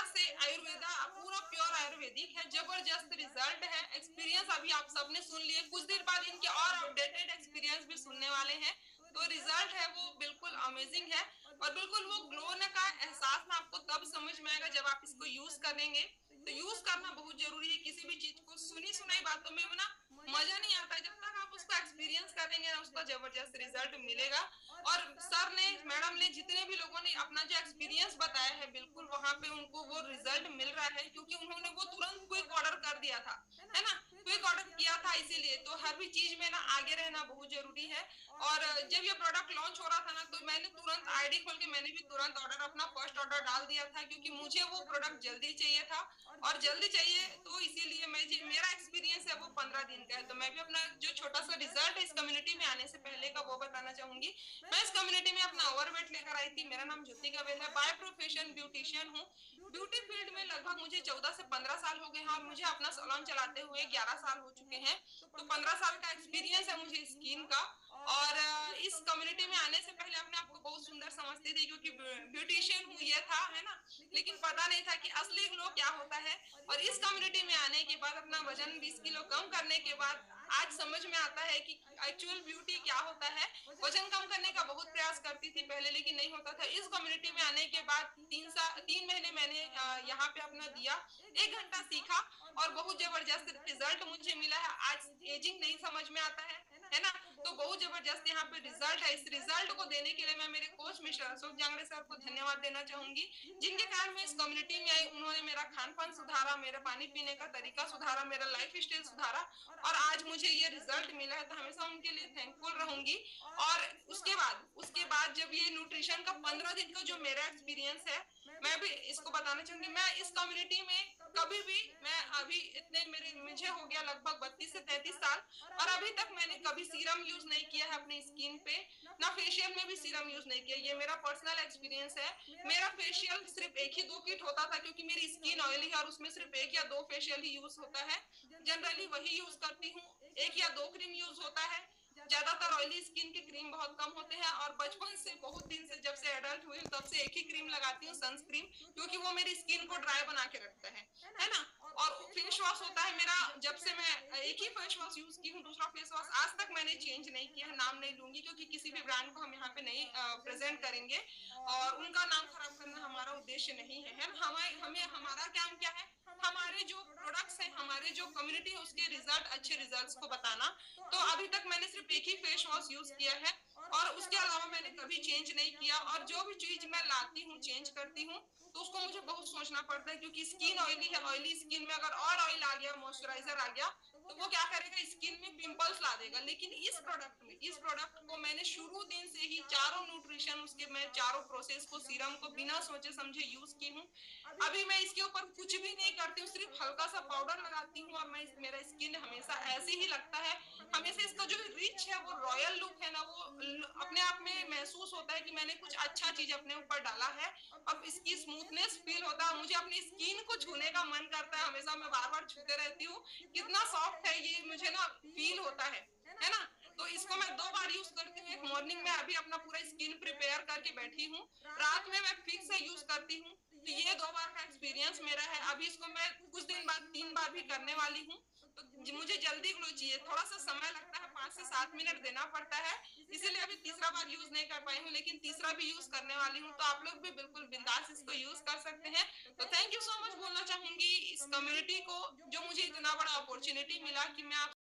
Speaker 1: पूरा प्योर आयुर्वेदिक है। जबरदस्त रिजल्ट है, एक्सपीरियंस अभी आप सबने सुन लिए, कुछ देर बाद इनके और अपडेटेड एक्सपीरियंस भी सुनने वाले हैं। तो रिजल्ट है वो बिल्कुल अमेजिंग है और बिल्कुल वो ग्लो का एहसास ना आपको तब समझ में आएगा जब आप इसको यूज करेंगे। तो यूज करना बहुत जरूरी है। किसी भी चीज को सुनी सुनाई बातों में ना मजा नहीं आता है, जब तक आप उसको एक्सपीरियंस करेंगे ना उसका जबरदस्त रिजल्ट मिलेगा। और सर ने, मैडम ने, जितने भी लोगों ने अपना जो एक्सपीरियंस बताया है बिल्कुल वहां पे उनको वो रिजल्ट मिल रहा है, क्योंकि उन्होंने वो तुरंत क्विक ऑर्डर कर दिया था, है ना? क्विक ऑर्डर किया था, इसीलिए तो हर भी चीज में ना आगे रहना बहुत जरूरी है। और जब ये प्रोडक्ट लॉन्च हो रहा था ना, तो मैंने तुरंत आईडी खोल के मैंने भी तुरंत ऑर्डर, अपना फर्स्ट ऑर्डर डाल दिया था, क्योंकि मुझे वो प्रोडक्ट जल्दी चाहिए था। और जल्दी चाहिए तो इसीलिए मेरा एक्सपीरियंस है वो 15 दिन का है। तो मैं भी अपना जो छोटा सा रिजल्ट है इस कम्युनिटी में आने से पहले का वो बताना चाहूंगी। मैं इस कम्युनिटी में अपना ओवरवेट लेकर आई थी। मेरा नाम ज्योति कबेल है, बाय प्रोफेशन ब्यूटिशियन हूँ। ब्यूटी फील्ड में लगभग मुझे 14 से 15 साल हो गए हैं, और मुझे अपना सैलून चलाते हुए 11 साल हो चुके हैं। तो 15 साल का एक्सपीरियंस है मुझे स्किन का। और इस कम्युनिटी में आने से पहले अपने आप को बहुत सुंदर समझती थी, क्योंकि ब्यूटिशियन हूँ ये था, है ना, लेकिन पता नहीं था कि असली ग्लो क्या होता है। और इस कम्युनिटी में आने के बाद अपना वजन 20 किलो कम करने के बाद आज समझ में आता है कि एक्चुअल ब्यूटी क्या होता है। वजन कम करने का बहुत प्रयास करती थी पहले, लेकिन नहीं होता था। इस कम्युनिटी में आने के बाद 3 महीने मैंने यहाँ पे अपना दिया, 1 घंटा सीखा, और बहुत जबरदस्त रिजल्ट मुझे मिला है। आज एजिंग नहीं समझ में आता है ना, तो बहुत जबरदस्त यहाँ पे रिजल्ट है। इस रिजल्ट को देने के लिए मैं मेरे coach mister Ashok Jangde sir को धन्यवाद देना चाहूंगी, जिनके कारण मैं इस कम्युनिटी में आई। उन्होंने मेरा खान पान सुधारा, मेरा पानी पीने का तरीका सुधारा, मेरा लाइफ स्टाइल सुधारा, और आज मुझे ये रिजल्ट मिला है। तो हमेशा उनके लिए थैंकफुल रहूंगी। और उसके बाद जब ये न्यूट्रिशन का 15 दिन का जो मेरा एक्सपीरियंस है, मैं भी इसको बताना चाहूंगी। मैं इस कम्युनिटी में कभी भी, मैं अभी मुझे हो गया लगभग 32 से 33 साल, और अभी तक मैंने कभी सीरम यूज नहीं किया है अपनी स्किन पे, ना फेशियल में भी सीरम यूज नहीं किया। ये मेरा पर्सनल एक्सपीरियंस है। मेरा फेशियल सिर्फ 1 ही 2 किट होता था, क्योंकि मेरी स्किन ऑयली है, और उसमें सिर्फ 1 या 2 फेशियल ही यूज होता है। जनरली वही यूज करती हूँ। 1 या 2 क्रीम यूज होता है। ज्यादातर ऑयली स्किन के क्रीम बहुत कम होते हैं, और बचपन से, बहुत दिन से, जब से एडल्ट हुई तब से एक ही क्रीम लगाती हूँ, सनस्क्रीन, क्योंकि वो मेरी स्किन को ड्राई बना के रखता है ना। और फेस वॉश होता है मेरा, जब से मैं एक ही फेस वॉश यूज की हूँ, दूसरा फेस वॉश आज तक मैंने चेंज नहीं किया है। नाम नहीं लूंगी, क्योंकि किसी भी ब्रांड को हम यहाँ पे नहीं प्रेजेंट करेंगे, और उनका नाम खराब करना हमारा उद्देश्य नहीं है। हमें हमारा काम क्या है, हमारे जो प्रोडक्ट्स हैं, हमारे जो कम्युनिटी है, उसके रिजल्ट, अच्छे रिजल्ट्स को बताना। तो अभी तक मैंने सिर्फ एक ही फेस वॉश यूज किया है, और उसके अलावा मैंने कभी चेंज नहीं किया। और जो भी चीज मैं लाती हूँ, चेंज करती हूँ, तो उसको मुझे बहुत सोचना पड़ता है, क्योंकि स्किन ऑयली है। ऑयली स्किन में अगर और ऑयल आ गया, मॉइस्चराइजर आ गया, तो वो क्या करेगा, स्किन में पिंपल्स ला देगा। लेकिन इस प्रोडक्ट को मैंने शुरू दिन से ही चारों न्यूट्रिशन, उसके मैं चारों प्रोसेस को, सीरम को बिना सोचे समझे यूज की हूँ। अभी मैं इसके ऊपर कुछ भी नहीं करती हूँ, सिर्फ हल्का सा पाउडर लगाती हूँ, और मेरा स्किन हमेशा ऐसे ही लगता है। हमेशा इसका जो रिच है, वो रॉयल लुक है ना, वो अपने आप में महसूस होता है कि मैंने कुछ अच्छा चीज अपने ऊपर डाला है। अब इसकी स्मूथनेस फील होता है, मुझे अपनी स्किन को छूने का मन करता है, हमेशा मैं बार बार छूते रहती हूँ। कितना सॉफ्ट है ये, मुझे ना फील होता है ना। तो इसको मैं 2 बार यूज करती हूँ। एक मॉर्निंग में, अभी अपना पूरा स्किन प्रिपेयर करके बैठी हूँ, रात में मैं फिक्स से यूज करती हूँ। तो ये 2 बार का एक्सपीरियंस मेरा है। अभी इसको मैं कुछ दिन बाद 3 बार भी करने वाली हूँ। तो मुझे जल्दी ग्लो चाहिए, थोड़ा सा समय लगता है, 5 से 7 मिनट देना पड़ता है, इसीलिए अभी तीसरा बार यूज नहीं कर पाई हूँ, लेकिन तीसरा भी यूज करने वाली हूँ। तो आप लोग भी बिल्कुल बिंदास इसको यूज कर सकते हैं। तो थैंक यू सो मच बोलना चाहूंगी इस कम्युनिटी को, जो मुझे इतना बड़ा अपॉर्चुनिटी मिला कि मैं आप